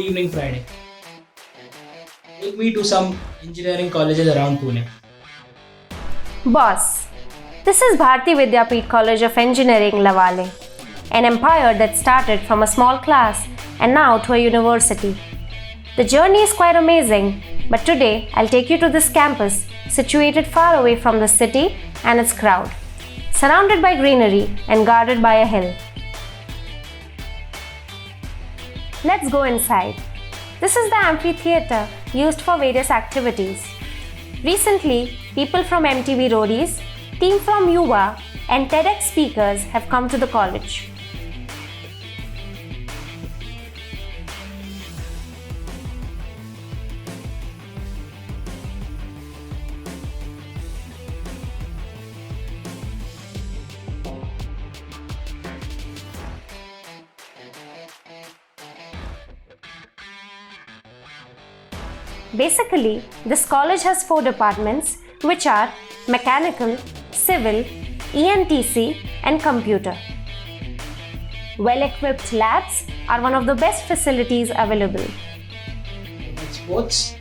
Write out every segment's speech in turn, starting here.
evening Friday. Take me to some engineering colleges around Pune. Boss, this is Bharati Vidyapeeth College of Engineering, Lavale, an empire that started from a small class and now to a university. The journey is quite amazing, but today I'll take you to this campus situated far away from the city and its crowd, surrounded by greenery and guarded by a hill. Let's go inside. This is the amphitheater used for various activities. Recently, people from MTV Roadies, team from Yuva, and TEDx speakers have come to the college. Basically, this college has 4 departments, which are Mechanical, Civil, ENTC, and Computer. Well-equipped labs are one of the best facilities available. About sports,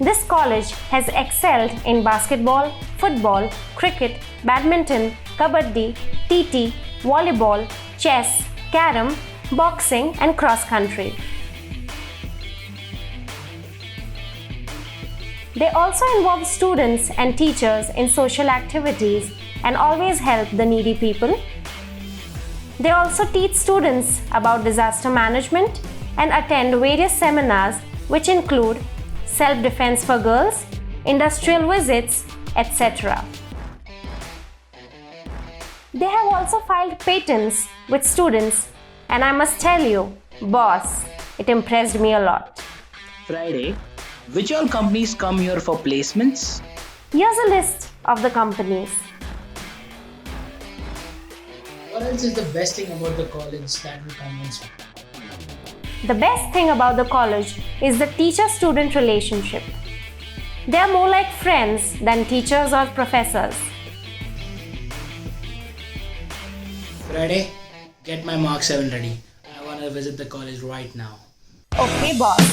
This college has excelled in basketball, football, cricket, badminton, kabaddi, TT, volleyball, chess, carom, boxing, and cross country. They also involve students and teachers in social activities and always help the needy people. They also teach students about disaster management and attend various seminars which include self-defense for girls, industrial visits, etc. They have also filed patents with students, and I must tell you, boss, it impressed me a lot. Friday, which all companies come here for placements? Here's a list of the companies. what else is the best thing about the college that will convince you? The best thing about the college is the teacher-student relationship. They are more like friends than teachers or professors. Friday, get my Mark 7 ready. I want to visit the college right now. Okay, boss.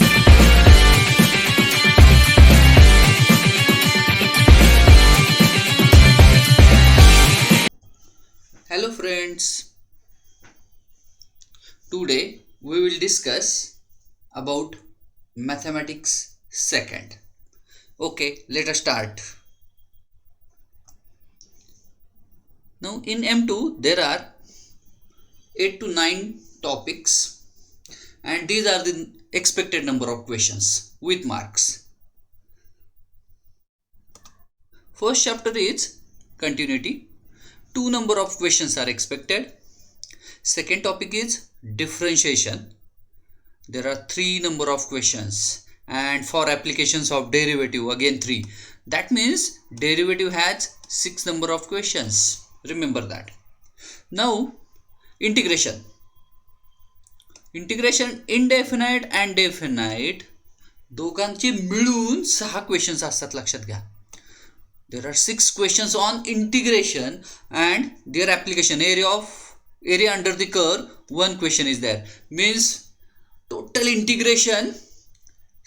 Hello friends, today we will discuss about mathematics second. Okay, let us start. Now in M2 there are 8 to 9 topics and these are the expected number of questions with marks. First chapter is continuity. 2 number of questions are expected. Second topic is differentiation. There are 3 number of questions, and for applications of derivative again 3. That means derivative has 6 number of questions. Remember that. Now integration. Integration indefinite and definite दोघांचे मिळून 6 questions असतात, लक्षात घ्या. There are 6 questions on integration and their application. Area under the curve, 1 question is there. Means total integration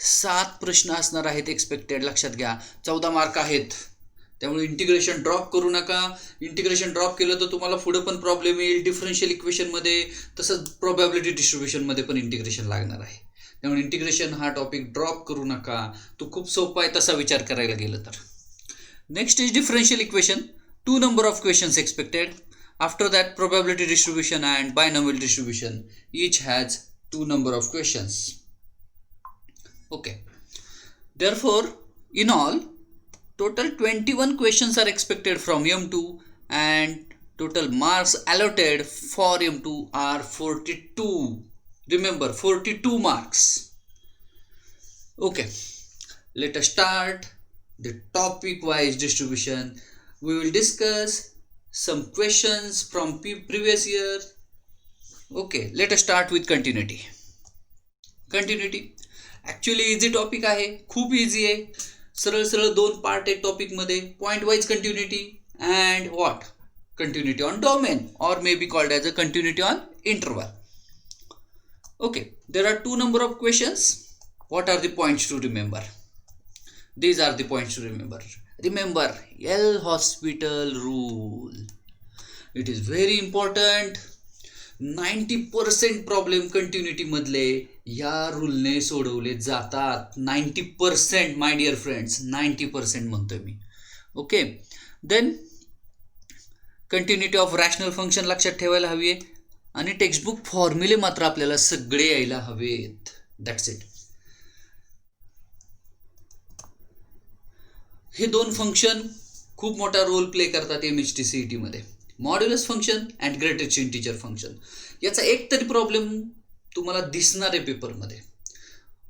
7 प्रश्न असणार आहेत expected, लक्षात घ्या. 14 मार्क आहेत. त्यामुळे इंटिग्रेशन ड्रॉप करू नका. इंटिग्रेशन ड्रॉप केलं तर तुम्हाला पुढे पण प्रॉब्लेम येईल. डिफरन्शियल इक्वेशन मध्ये तसंच प्रोबॅबिलिटी डिस्ट्रीब्युशन मध्ये पण इंटिग्रेशन लागणार आहे. त्यामुळे इंटिग्रेशन हा टॉपिक ड्रॉप करू नका. तो खूप सोपा आहे तसा विचार करायला गेलं तर. Next is differential equation. 2 number of questions expected. After that, probability distribution and binomial distribution. Each has 2 number of questions. Okay. Therefore, in all, total 21 questions are expected from M2 and total marks allotted for M2 are 42. Remember, 42 marks. Okay. Let us start the topic wise distribution. We will discuss some questions from previous year. Okay, let us start with continuity. Continuity actually easy topic आहे, खूप easy आहे. सरळ सरळ 2 part आहे topic मध्ये. Point wise continuity and what? Continuity on domain, or may be called as a continuity on interval. Okay, there are two number of questions. What are the points to remember? These are the points to remember. Remember L hospital rule. It is very important. 90% problem continuity मधले या रूलने सोडवले जातात. 90% my dear friends, 90% म्हणतोय मी. Okay, then continuity of rational function लक्षात ठेवायला हवी आहे आणि टेक्स्टबुक फॉर्म्युले मात्र आपल्याला सगळे यायला हवेत. That's it. हे दोन फंक्शन खूप मोठा रोल प्ले करतात MHTCET मध्ये. Modulus function and greatest integer function. याचा एक तरी प्रॉब्लेम तुम्हाला दिसणार आहे पेपरमध्ये.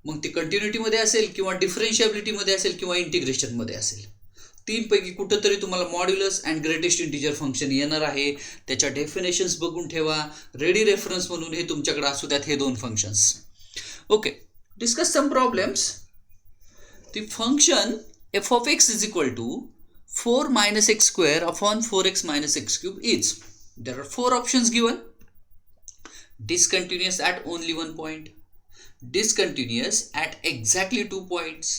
मग ते कंटिन्युटीमध्ये असेल किंवा डिफरन्शिएबिलिटीमध्ये असेल किंवा इंटिग्रेशनमध्ये असेल. तीनपैकी कुठंतरी तुम्हाला modulus and greatest integer function येणार आहे. त्याच्या डेफिनेशन्स बघून ठेवा. रेडी रेफरन्स म्हणून हे तुमच्याकडे असू द्यात हे दोन functions. Okay, discuss some problems. The function f of x is equal to 4 minus x square upon 4x minus x cube is. There are four options given. Discontinuous at only one point, discontinuous at exactly 2 points,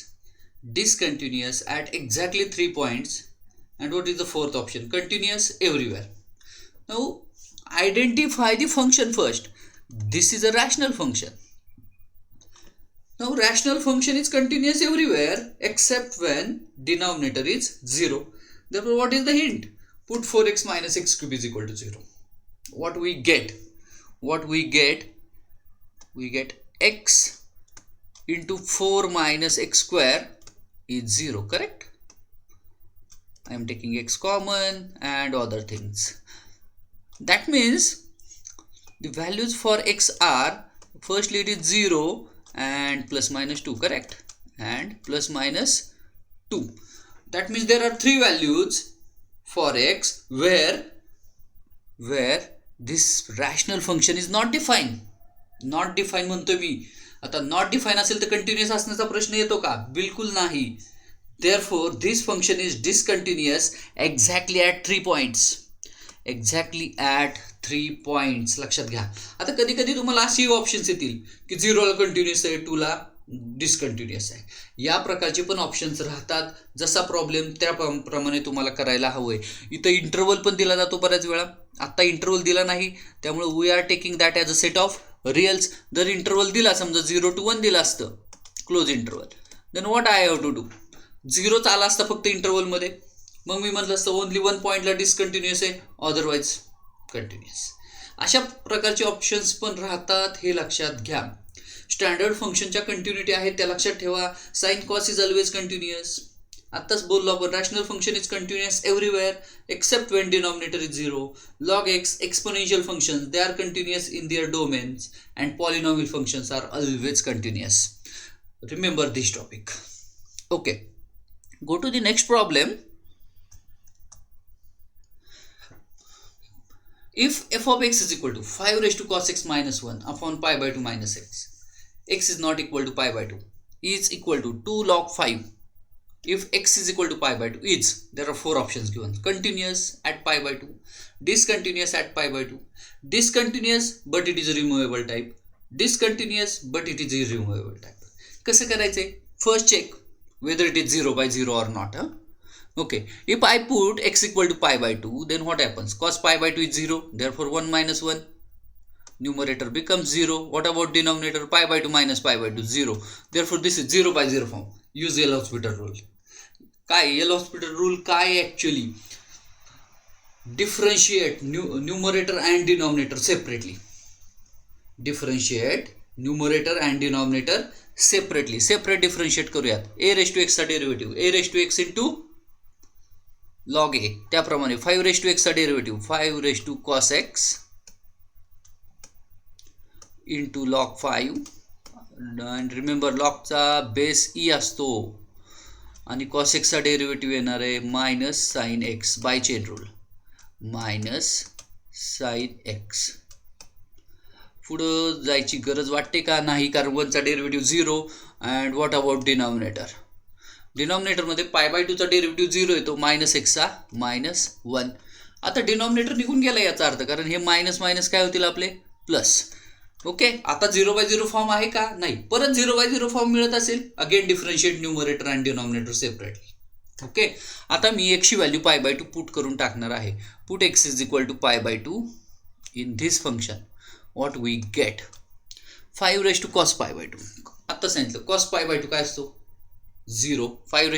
discontinuous at exactly 3 points, and what is the fourth option? Continuous everywhere. Now identify the function first. This is a rational function. Now rational function is continuous everywhere except when denominator is 0. Therefore what is the hint? Put 4x minus x cube is equal to 0. What we get? We get x into 4 minus x square is 0, correct? I am taking x common and other things. That means the values for x are, firstly it is 0 and plus minus 2, correct? And plus minus 2. That means there are three values for x where this rational function is not defined. Not defined म्हणतोय मी. आता not defined असेल तर continuous असण्याचा प्रश्न येतो का? बिलकुल नाही. Therefore this function is discontinuous exactly at 3 points. Exactly at 3 points. लक्षात घ्या. आता कधी कधी तुम्हाला अशी ऑप्शन्स येतील की 0ला कंटिन्युअस आहे, 2ला डिसकंटिन्युअस आहे. या प्रकारचे पण ऑप्शन्स राहतात. जसा प्रॉब्लेम त्याप्रमाणे तुम्हाला करायला हवंय. इथं इंटरवल पण दिला जातो बऱ्याच वेळा. आत्ता इंटरवल दिला नाही, त्यामुळे we are taking that as a set of reals. जर इंटरवल दिला, समजा 0 to 1 दिला असतं close interval, then what I have to do? 0च आला असता फक्त इंटरवलमध्ये, मग मी म्हटलं असतं ओनली 1 पॉईंटला डिसकंटिन्युअस आहे, अदरवाईज कंटिन्युअस. अशा प्रकारचे ऑप्शन्स पण राहतात, हे लक्षात घ्या. स्टँडर्ड फंक्शनच्या कंटिन्युटी आहेत त्या लक्षात ठेवा. Sine cos is always continuous. आत्ताच बोललो आपण, rational function is continuous everywhere except when denominator is 0. Log x exponential functions they are continuous in their domains and polynomial functions are always continuous. Remember this topic. Okay, go to the next problem. If f of x is equal to 5 raised to cos x minus 1 upon pi by 2 minus x, x is not equal to pi by 2, is equal to 2 log 5. If x is equal to pi by 2 is, there are four options given. Continuous at pi by 2, discontinuous at pi by 2, discontinuous but it is a removable type, discontinuous but it is a removable type. कसं करायचंय? First check whether it is 0 by 0 or not. Okay, if I put x equal to pi by 2, then what happens? Cos pi by 2 is 0, therefore 1 minus 1. Numerator becomes 0. What about denominator? Pi by 2 minus pi by 2 0. Therefore this is 0 by 0 form. Use L'Hospital rule. काय L'Hospital rule काय actually? Differentiate numerator and denominator separately. Differentiate numerator and denominator separately. Separate differentiate करूयात. A raised to x चा derivative a raised to x into log a. त्याप्रमाणे 5 raised to x चा derivative 5 raised to cos x into log 5. and remember log चा base e असतो आणि cos x चा derivative येणार आहे minus sine x by chain rule. Minus sine x. पुढं जायची गरज वाटते का? नाही, कारण 1 चा derivative 0. And what about denominator? डिनॉमिनेटरमध्ये पाय बाय 2 चा डेरिव्हेटिव्ह 0 येतो, मायनस एक्सचा मायनस 1. आता डिनॉमिनेटर निघून गेला याचा अर्थ, कारण हे मायनस मायनस काय होतील आपले प्लस. ओके, आता 0/0 फॉर्म आहे का? नाही. परत 0/0 फॉर्म मिळत असेल, again differentiate numerator and denominator separately. Okay, आता मी एक्सची व्हॅल्यू π/2 पुट करून टाकणार आहे. Put x is equal to π/2 in this function. What we get? 5 cos π/2. आता सांगितलं cos π/2 काय असतो? 0. 5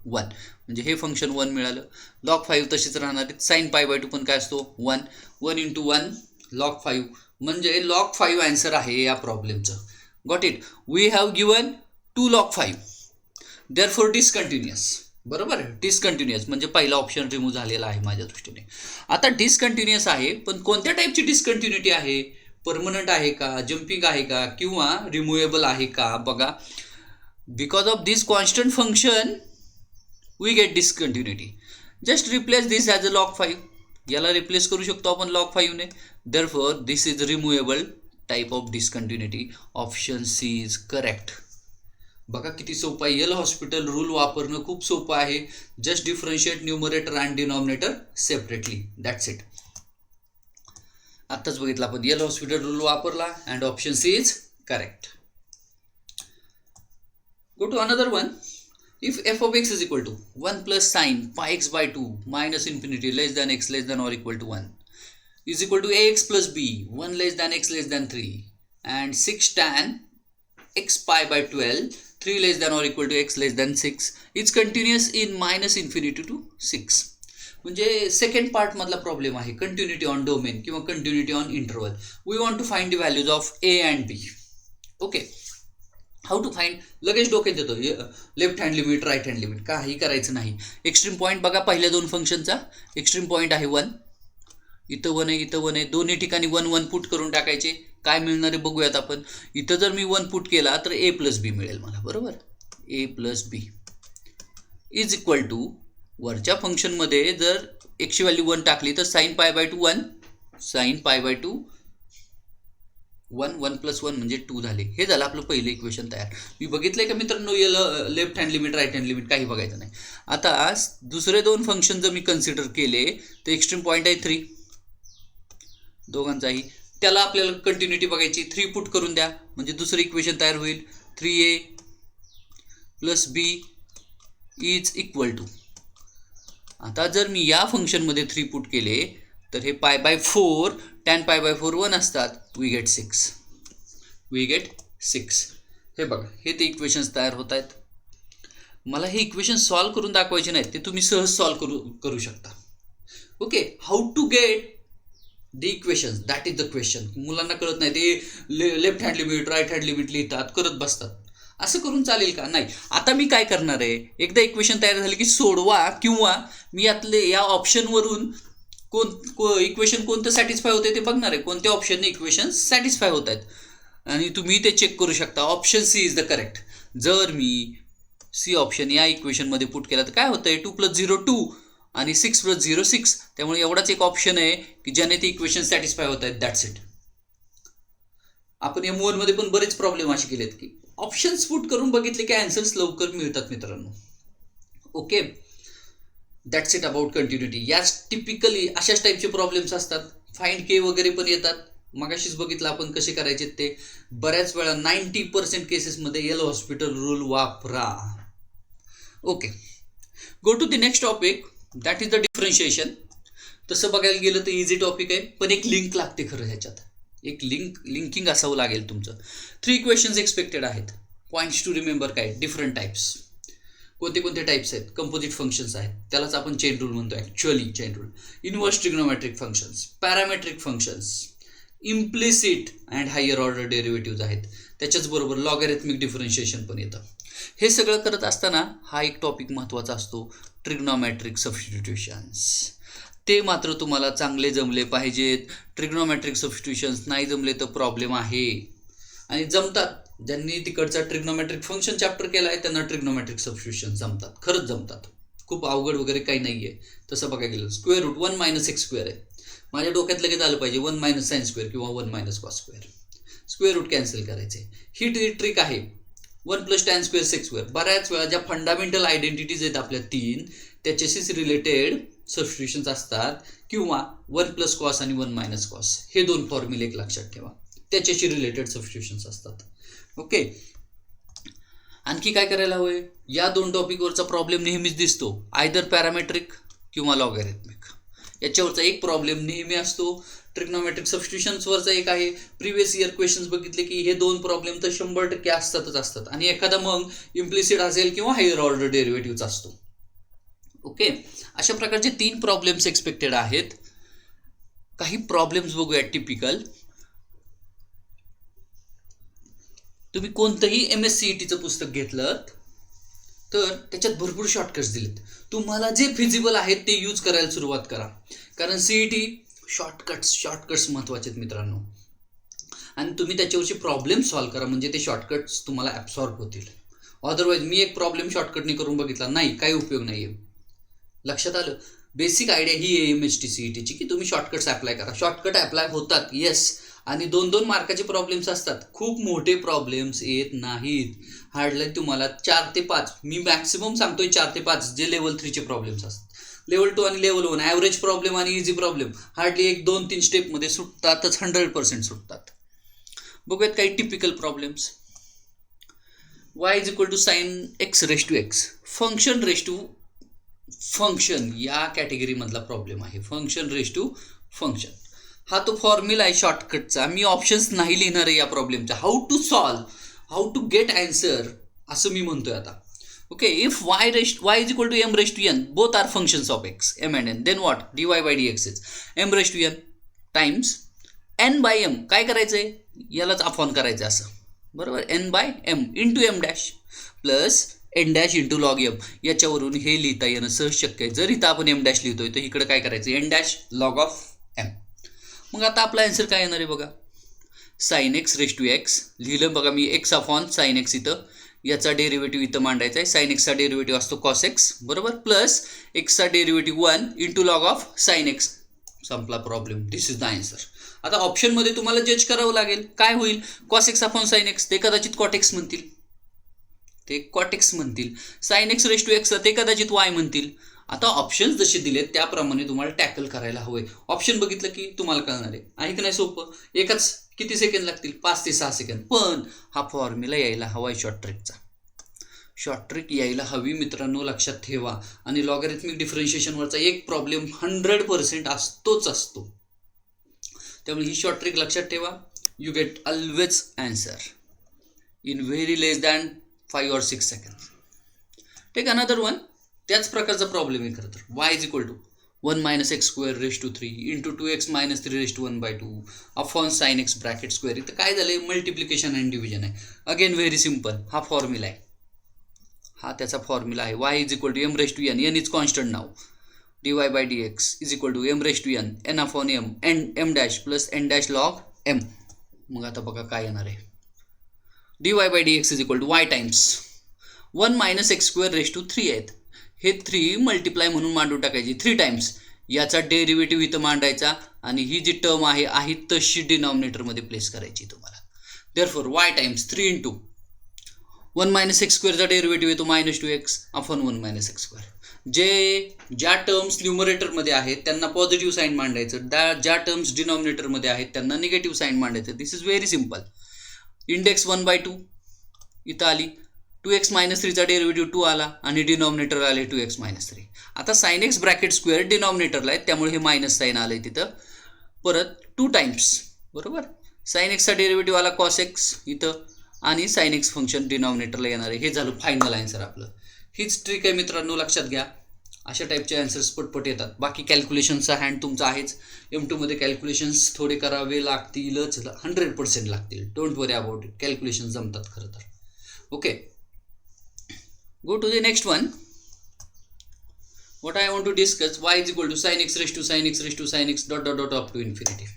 1. म्हणजे हे फंक्शन 1 मिळालं. log 5 तशीच राहणार आहे. sin π/2 पण काय असतो? 1. 1 × 1 log 5. म्हणजे log 5 आन्सर आहे या प्रॉब्लेमचं. Got it? We have given 2 log 5. Therefore discontinuous. बरोबर, डिसकंटिन्युअस म्हणजे पहिला ऑप्शन रिमूव्ह झालेला आहे माझ्या दृष्टीने. आता डिसकंटिन्युअस आहे, पण कोणत्या टाईपची डिसकंटिन्युटी आहे? परमनंट आहे का, जम्पिंग आहे का, किंवा रिमूवेबल आहे का? बघा, because of this constant function we get discontinuity. Just replace this as a log 5. याला रिप्लेस करू शकतो आपण log 5 ने. Therefore this is removable type of discontinuity. Option C is correct. बघा किती सोपं आहे. यल हॉस्पिटल रूल वापरणं खूप सोपं आहे. Just differentiate numerator and denominator separately. That's it. आत्ताच बघितलं आपण. यल हॉस्पिटल रूल वापरला and option C is correct. Go to another one. If f of x is equal to 1 plus sin pi x by 2 minus infinity less than x less than or equal to 1 is equal to ax plus b 1 less than x less than 3 and 6 tan x pi by 12 3 less than or equal to x less than 6 it's continuous in minus infinity to 6. म्हणजे second part मधला problem आहे. Continuity on domain किंवा continuity on interval. We want to find the values of A and B. Okay, how to find? लगेच डोक्यात येतो left hand limit, right hand limit. काही करायचं नाही. एक्स्ट्रीम पॉईंट बघा पहिल्या दोन फंक्शनचा. एक्स्ट्रीम पॉईंट आहे 1. इथं 1 आहे, इथं 1 आहे. दोन्ही ठिकाणी 1 1 पुट करून टाकायचे. काय मिळणार आहे बघूयात आपण. इथं जर मी 1 पुट केला तर a प्लस बी मिळेल मला. बरोबर, a plus B is equal to वरच्या फंक्शनमध्ये जर एक्सची व्हॅल्यू 1 टाकली तर sin π/2 1, sin π/2 1, 1 + 1 म्हणजे 2 झाले. हे झालं आपलं पहिलं इक्वेशन तयार. मी बघितलंय का मित्रांनो, याला left hand limit, right hand limit काही बघायचं नाही. आता दुसरे दोन फंक्शन जर मी कन्सिडर केले तर एक्स्ट्रीम पॉईंट आहे 3 दोघांचाही. त्याला आपल्याला कंटिन्युटी बघायची. 3 पुट करून द्या म्हणजे दुसरं इक्वेशन तयार होईल. 3a + b is equal to. आता जर मी या फंक्शनमध्ये 3 पुट केले तर हे π/4 tan π/4 1 असतात. We get 6. हे बघा, हे ते इक्वेशन्स तयार होत आहेत. मला हे इक्वेशन सॉल्व करून दाखवायचे नाहीत, ते तुम्ही सहज सॉल्व करू शकता. Okay, how to get the equations, that is the question. मुलांना कळत नाही, ते left hand limit, right hand limit लिहितात, करत बसतात. असं करून चालेल का? नाही. आता मी काय करणार आहे, एकदा इक्वेशन तयार झाले की सोडवा, किंवा मी यातले या ऑप्शनवरून इक्वेशन कोणतं सॅटिस्फाय होते ते बघणार आहे. कोणत्या ऑप्शनने इक्वेशन सॅटिस्फाय होत आहेत आणि तुम्ही ते चेक करू शकता. Option C is the correct. जर मी सी ऑप्शन या इक्वेशनमध्ये पुट केला तर काय होतं आहे, 2 + 0 2 आणि 6 + 0 6. त्यामुळे एवढाच एक ऑप्शन आहे की ज्याने ते इक्वेशन सॅटिस्फाय होत आहेत. That's it. आपण M1 मध्ये पण बरेच प्रॉब्लेम असे केलेत की ऑप्शन्स पुट करून बघितले की आन्सर्स लवकर मिळतात मित्रांनो. Okay, that's it about continuity. याच टिपिकली अशाच टाईपचे प्रॉब्लेम्स असतात. फाइंड के वगैरे पण येतात. मगाशीच बघितलं आपण कसे करायचे ते. बऱ्याच वेळा 90% केसेसमध्ये यल हॉस्पिटल रूल वापरा. Okay, go to the next topic, that is the differentiation. तसं बघायला गेलं तर इझी टॉपिक आहे, पण एक लिंक लागते खरं ह्याच्यात. एक लिंकिंग असावं लागेल तुमचं. 3 क्वेश्चन्स एक्सपेक्टेड आहेत. पॉईंट्स टू रिमेंबर काय, डिफरंट टाईप्स. कोणते कोणते टाईप्स आहेत? कंपोजिट फंक्शन्स आहेत, त्यालाच आपण चेन रूल म्हणतो. Actually chain rule. Inverse trigonometric functions, parametric functions, implicit and higher order derivatives आहेत. त्याच्याच बरोबर लॉगॅरिथमिक डिफरन्शिएशन पण येतं. हे सगळं करत असताना हा एक टॉपिक महत्त्वाचा असतो, ट्रिग्नोमेट्रिक सबस्टिट्यूशन्स. ते मात्र तुम्हाला चांगले जमले पाहिजेत. ट्रिग्नोमेट्रिक सबस्टिट्यूशन्स नाही जमले तर प्रॉब्लेम आहे. आणि जमतात, ज्यांनी तिकडचा ट्रिग्नोमेट्रिक फंक्शन चॅप्टर केला आहे त्यांना ट्रिग्नोमेट्रिक सबस्टिट्यूशन जमतात, खरंच जमतात. खूप अवघड वगैरे काही नाही आहे तसं बघायला गेलं. स्क्वेअर रूट 1 - x² आहे. माझ्या डोक्यात लगेच आलं पाहिजे 1 - sin² किंवा 1 - cos². स्क्वेअर रूट कॅन्सल करायचे. ही ट्रिक आहे. 1 + tan² sec². बऱ्याच वेळा ज्या फंडामेंटल आयडेंटिटीज आहेत आपल्या 3 त्याच्याशीच रिलेटेड सबस्टिट्यूशन्स असतात, किंवा 1 + cos आणि 1 - cos हे 2 फॉर्म्युले एक लक्षात ठेवा. त्याच्याशी रिलेटेड सबस्टिट्यूशन्स असतात. ओके, आणखी काय करायला हवंय, या 2 टॉपिकवरचा प्रॉब्लेम नेहमीच दिसतो, आयदर पॅरामेट्रिक किंवा लॉगॅरिथमिक. याच्यावरचा एक प्रॉब्लेम नेहमी असतो. ट्रिग्नोमेट्रिक सबस्टिट्यूशन्सवरचा एक आहे. प्रिव्हियस इयर क्वेश्चन्स बघितले की हे 2 प्रॉब्लेम तर 100% असतात आणि एखादा मग इम्प्लिसिट असेल किंवा हायर ऑर्डर डेरिव्हेटिव्हचा असतो. ओके, अशा प्रकारचे 3 प्रॉब्लेम्स एक्सपेक्टेड आहेत. काही प्रॉब्लेम्स बघूया टिपिकल. तुम्ही कोणतंही MSCETचं पुस्तक घेतलं तर त्याच्यात भरपूर शॉर्टकट्स दिलेत. तुम्हाला जे फिजिबल आहेत ते यूज करायला सुरुवात करा, कारण CET शॉर्टकट्स महत्त्वाचे आहेत मित्रांनो. आणि तुम्ही त्याच्यावरचे प्रॉब्लेम सॉल्व्ह करा, म्हणजे ते शॉर्टकट्स तुम्हाला ॲब्सॉर्ब होतील. अदरवाईज मी एक प्रॉब्लेम शॉर्टकटने करून बघितला नाही, काही उपयोग नाही आहे. लक्षात आलं? बेसिक आयडिया ही आहे MHT CETची की तुम्ही शॉर्टकट्स अप्लाय करा. शॉर्टकट अप्लाय होतात येस, आणि 2-2 मार्काचे प्रॉब्लेम्स असतात. खूप मोठे प्रॉब्लेम्स येत नाहीत. हार्डली तुम्हाला 4 ते 5, मी मॅक्सिमम सांगतोय 4 ते 5 जे लेवल 3चे प्रॉब्लेम्स असतात. लेवल 2 आणि लेवल 1 ॲव्हरेज प्रॉब्लेम आणि इझी प्रॉब्लेम हार्डली 1-2-3 स्टेपमध्ये सुटतातच, 100% सुटतात. बघूयात काही typical problems. y = sin x raised to x. Function raise to function या कॅटेगरीमधला प्रॉब्लेम आहे. फंक्शन रेस टू फंक्शन हा तो फॉर्म्युला आहे शॉर्टकटचा. मी ऑप्शन्स नाही लिहिणार आहे या प्रॉब्लेमचा. How to solve, how to get answer असं मी म्हणतोय आता. Okay, if y = m raised to n, both are functions of x, m and n, then what? dy by dx is m raised to n times n by m. काय करायचंय, यालाच upon करायचं असं, बरोबर. n by m into m dash plus n dash into log m. याच्यावरून हे लिहिता येणं सहज शक्य आहे. जर इथं आपण m डॅश लिहितोय तर इकडे काय करायचं, n dash log of m. मग आता आपला आन्सर काय येणार आहे बघा, sine x raise to x लिहिलं बघा मी, x अपॉन साइन x इथं, याचा डेरिव्हेटिव्ह इथं मांडायचा आहे. साइन एक्सचा डेरिव्हेटिव्ह असतो कॉस x, बरोबर, प्लस एक्सचा derivative 1 into log of sine x. संपला problem. This is the answer. आता ऑप्शनमध्ये तुम्हाला जज करावं लागेल, काय होईल, cos x upon sine x, ते कदाचित कॉट x म्हणतील, sine x raise to x ते कदाचित y म्हणतील. आता ऑप्शन्स जसे दिलेत त्याप्रमाणे तुम्हाला टॅकल करायला हवंय. ऑप्शन बघितलं की तुम्हाला कळणार आहे की नाही सोपं. एकच किती सेकंड लागतील, 5 ते 6 सेकंड. पण हा फॉर्म्युला यायला हवा आहे शॉर्ट ट्रिक यायला हवी मित्रांनो, लक्षात ठेवा. आणि लॉगॅरिथमिक डिफरन्शिएशनवरचा एक प्रॉब्लेम 100% असतो. त्यामुळे ही शॉर्ट ट्रिक लक्षात ठेवा. You get always answer in very less than 5 or 6 seconds. Take another one. त्याच प्रकारचा प्रॉब्लेम आहे खरं तर. y = 1 - x² raised to 3 into 2x - 3 raised to 1/2 upon sine x bracket square. इथं काय झालंय, मल्टिप्लिकेशन अँड डिव्हिजन आहे. Again very simple. हा फॉर्म्युला आहे, हा त्याचा फॉर्म्युला आहे. y = m raised to n, n is constant now. dy by dx = m raised to n, n upon m, m dash plus n dash log m. मग आता बघा काय येणार आहे, dy by dx = y times 1 - x² raised to 3 आहेत. हे 3 multiply म्हणून मांडून टाकायची 3 टाइम्स. याचा डेरिव्हेटिव्ह इथं मांडायचा आणि ही जी टर्म आहे तशी डिनॉमिनेटरमध्ये प्लेस करायची तुम्हाला. Therefore y times 3 into 1 - x² चा डेरिव्हेटिव्ह येतो -2x अपॉन 1 - x². ज्या टर्म्स न्यूमरेटरमध्ये आहेत त्यांना पॉझिटिव्ह साईन मांडायचं, ज्या टर्म्स डिनॉमिनेटरमध्ये आहेत त्यांना निगेटिव्ह साईन मांडायचं. दिस इज व्हेरी सिम्पल. इंडेक्स 1/2 इथं आली, 2x - 3 चा डेरिव्हेटिव्ह 2 आला आणि डिनॉमिनेटर आले 2x - 3. आता साइन x ब्रॅकेट स्क्वेअर डिनॉमिनेटरला आहे त्यामुळे हे मायनस साईन आलंय तिथं. परत 2 टाइम्स, बरोबर. साइन एक्सचा डेरिव्हेटिव्ह आला कॉस x इथं आणि साइन x फंक्शन डिनॉमिनेटरला येणार आहे. हे झालं फायनल आन्सर आपलं. हीच ट्रिक आहे मित्रांनो, लक्षात घ्या. अशा टाईपचे आन्सर्स पटपट येतात. बाकी कॅल्क्युलेशनचा हँड तुमचा आहेच. M2मध्ये कॅल्क्युलेशन्स थोडे करावे लागतीलच, 100% लागतील. Don't worry about it. Calculation जमतात खरं तर. Okay, go to the next one. What I want to discuss, y = sin x raised to sin x dot up to infinity.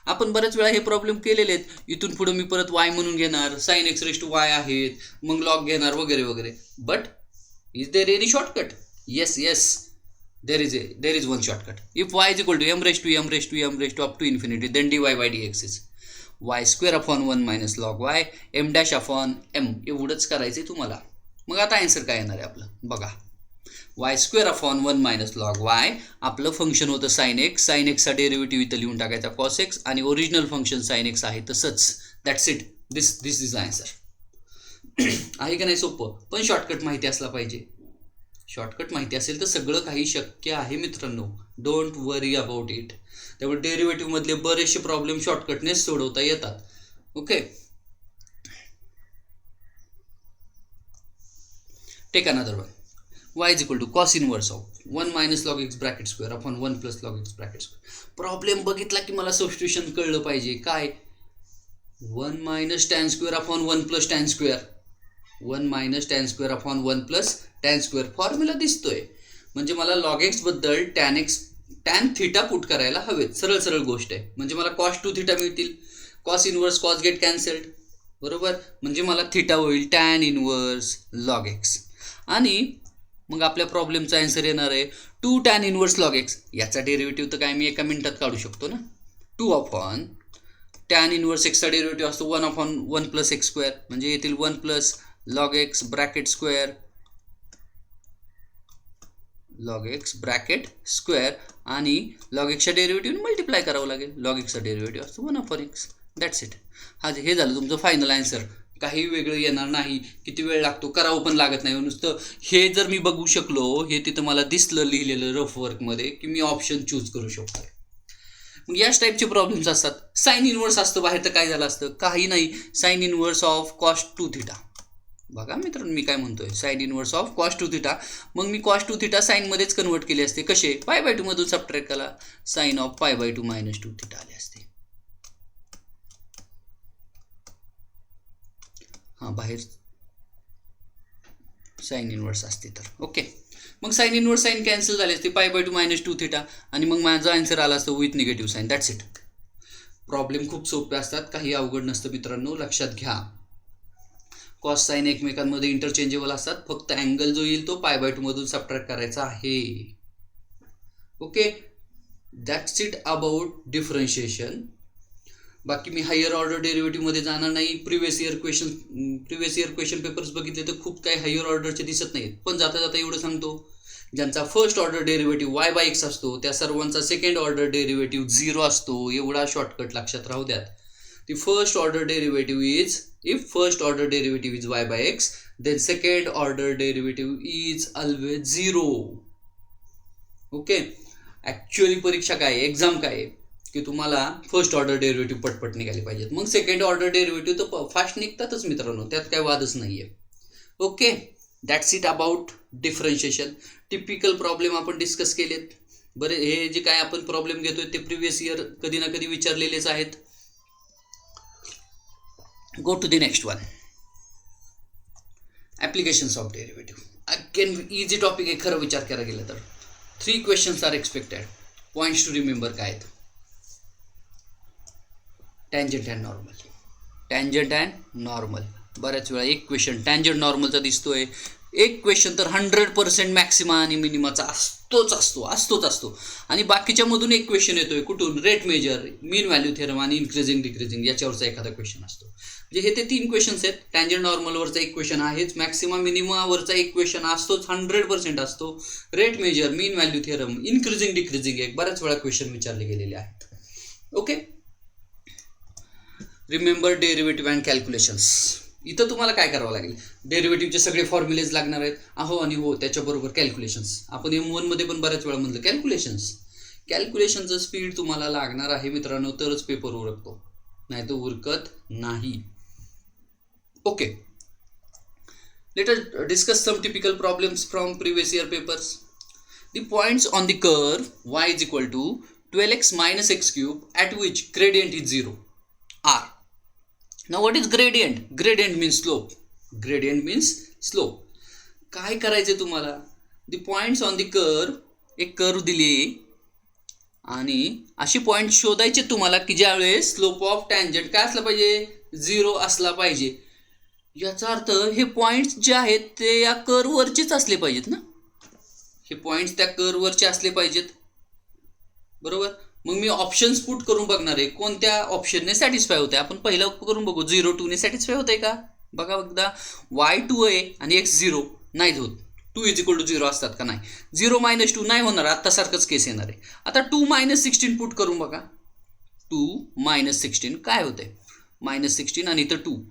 आपण बऱ्याच वेळा हे प्रॉब्लेम केलेले आहेत. इथून पुढे मी परत y म्हणून घेणार, sin x raised to y आहेत, मग लॉग घेणार वगैरे वगैरे. But is there any shortcut? Yes, there is one shortcut. If y = m raised to up to infinity, then dy by dx is y² upon 1 - log y m dash upon m. एवढंच करायचंय तुम्हाला. मग आता answer काय येणार आहे आपलं बघा. Y square upon 1 minus log Y. आपलं फंक्शन होतं साइन एक्स. साइन एक्सचा डेरिव्हेटिव्ह इथं लिहून टाकायचा कॉस एक्स आणि ओरिजिनल फंक्शन साइन एक्स आहे तसंच. That's it. This is the answer. आहे का नाही सोपं? पण शॉर्टकट माहिती असला पाहिजे. शॉर्टकट माहिती असेल तर सगळं काही शक्य आहे मित्रांनो. Don't worry about it. त्यामुळे डेरिव्हेटिव्ह मधले बरेचसे प्रॉब्लेम शॉर्टकटनेच सोडवता येतात. Okay, take another one. y is equal to cos inverse of 1 minus log x bracket square upon 1 plus log x bracket square. Problem बघितला की मला सबस्टिट्यूशन कळलं पाहिजे. काय? 1 minus tan square upon 1 plus tan square. 1 minus tan square upon 1 plus tan square formula दिसतोय. म्हणजे मला log x बद्दल tan थीटा पुट करायला हवेत. सरळ सरळ गोष्ट आहे. म्हणजे मला cos 2 थीटा मिळतील. cos inverse cos get cancelled. बरोबर. म्हणजे मला थीटा होईल tan इनवर्स log x. आणि मग आपल्या प्रॉब्लेमचा आन्सर येणार आहे 2 tan इनवर्स log x. याचा डेरिव्हेटिव्ह तर काय मी एका मिनिटात काढू शकतो ना. 2 अपॉन tan इनवर्स एक्सचा डेरिव्हेटिव्ह असतो 1 अपॉन 1 प्लस एक्स स्क्वेअर. म्हणजे येथील 1 plus log x bracket square log x bracket square आणि log x च्या डेरिव्हेटिव्हने मल्टिप्लाय करावं लागेल. log x चा डेरिव्हेटिव्ह असतो 1 अपॉन x. That's it. हे झालं तुमचं फायनल आन्सर. काही वेगळं येणार नाही. किती वेळ लागतो? करावं पण लागत नाही. नुसतं हे जर मी बघू शकलो, हे तिथं मला दिसलं लिहिलेलं रफ वर्कमध्ये की मी ऑप्शन चूज करू शकतो. मग याच टाईपचे प्रॉब्लेम्स असतात. साइन इनवर्स असतं बाहेर तर काय झालं असतं? काही नाही. Sine inverse of cos 2 theta. बघा मित्रांनो मी काय म्हणतोय, sine inverse of cos 2 theta. मग मी कॉस 2 थीटा साईनमध्येच कन्वर्ट केले असते. कसे? π/2 मधून सबट्रॅक्ट केला. साइन ऑफ π/2 मायनस 2 थीटा आले असते. हां, बाहेर साइन इनवर्स असते तर. ओके, मग साइन इनवर्स साइन कॅन्सल झाले असते. π/2 मायनस 2 थीटा आणि मग माझा आन्सर आला असतो with negative sign. That's it. Problem खूप सोपे असतात. काही अवघड नसतं मित्रांनो. लक्षात घ्या. कॉस साइन एकमेकांमध्ये इंटरचेंजेबल असतात. फक्त अँगल जो येईल तो π/2 मधून सबट्रॅक्ट करायचा आहे. Okay, that's it about differentiation. बाकी मी हायर ऑर्डर डेरिव्हेटिव्हमध्ये जाणार नाही. प्रिव्हियस इयर क्वेश्चन पेपर्स बघितले तर खूप काही हायर ऑर्डरचे दिसत नाहीत. पण जाता जाता एवढं सांगतो, ज्यांचा फर्स्ट ऑर्डर डेरिव्हेटिव्ह y/x असतो त्या सर्वांचा सेकंड ऑर्डर डेरिव्हेटिव्ह 0 असतो. एवढा शॉर्टकट लक्षात राहू द्यात. The first order derivative is, if first order derivative is y/x, then second order derivative is always 0. Okay, actually परीक्षा काय आहे, एक्झाम काय आहे की तुम्हाला फर्स्ट ऑर्डर डेरिव्हेटिव्ह पटपट निघाले पाहिजेत. मग सेकंड ऑर्डर डेरिव्हेटिव्ह तर फास्ट निघतातच मित्रांनो, त्यात काय वादच नाही आहे. Okay, that's it about differentiation. Typical problem आपण डिस्कस केलेत. बरे, हे जे काय आपण प्रॉब्लेम घेतोय ते प्रिव्हियस इयर कधी ना कधी विचारलेलेच आहेत. Go to the next one. Applications of derivative. Again, easy topic आहे खरं विचार करायला गेलं तर. 3 questions are expected. Points to remember काय आहेत? Tangent and normal. Tangent and normal. बऱ्याच वेळा एक क्वेश्चन टँजंट नॉर्मलचा दिसतोय. एक क्वेश्चन तर 100% मॅक्सिमा आणि मिनिमाचा असतो. आणि बाकीच्या मधून एक क्वेश्चन येतोय. कुठून? रेट मेजर, मीन व्हॅल्यू थेरम आणि इन्क्रीजिंग डिक्रीजिंग याच्यावरचा एखादा क्वेश्चन असतो. म्हणजे हे ते 3 क्वेश्चन्स आहेत. टँजंट नॉर्मलवरचा एक क्वेश्चन आहेच. मॅक्सिमा मिनिमावरचा एक क्वेश्चन असतोच, 100% असतो. रेट मेजर, मीन व्हॅल्यू थेरम, इन्क्रीजिंग डिक्रीजिंग एक बऱ्याच वेळा क्वेश्चन विचारले गेलेले आहेत. Okay, remember derivative and calculations. इथं तुम्हाला काय करावं लागेल? डेरिव्हेटिव्हचे सगळे फॉर्म्युलेज लागणार आहेत. आणि हो त्याच्याबरोबर कॅल्क्युलेशन्स. आपण M1 मध्ये पण बऱ्याच वेळा म्हणलं कॅल्क्युलेशनचं स्पीड तुम्हाला लागणार आहे मित्रांनो, तरच पेपर उरकतो, नाही तर उरकत नाही. Okay, let us discuss some typical problems from previous year papers. The points on the curve y is equal to 12x minus x cube at which gradient is 0 are. Now what is gradient? Gradient means slope. काय करायचे तुम्हाला? The points on the curve, एक curve दिली आणि अशी point शोधायचे तुम्हाला की ज्यावेळेस स्लोप ऑफ टँजंट काय असला पाहिजे? 0 असला पाहिजे. याचा अर्थ हे पॉइंट्स जे आहेत ते या कर्ववरचेच असले पाहिजेत ना. हे पॉइंट्स त्या कर्ववरचे असले पाहिजेत. बरोबर. मग मी ऑप्शन्स पुट करून बघणार आहे कोणत्या ऑप्शनने सॅटिस्फाय होते. आपण पहिला करून बघू. 0 2 ने सॅटिस्फाय होते का? बघा एकदा. y 2 आहे आणि x 0 नाहीच होत. 2 इज इक्वल टू 0 असतात का नाही. 0 - 2 नाही होणार, आत्तासारखंच केस येणार आहे. आता 2 - 16 पुट करून बघा. 2 - 16 काय होतंय, -16 आणि इथं 2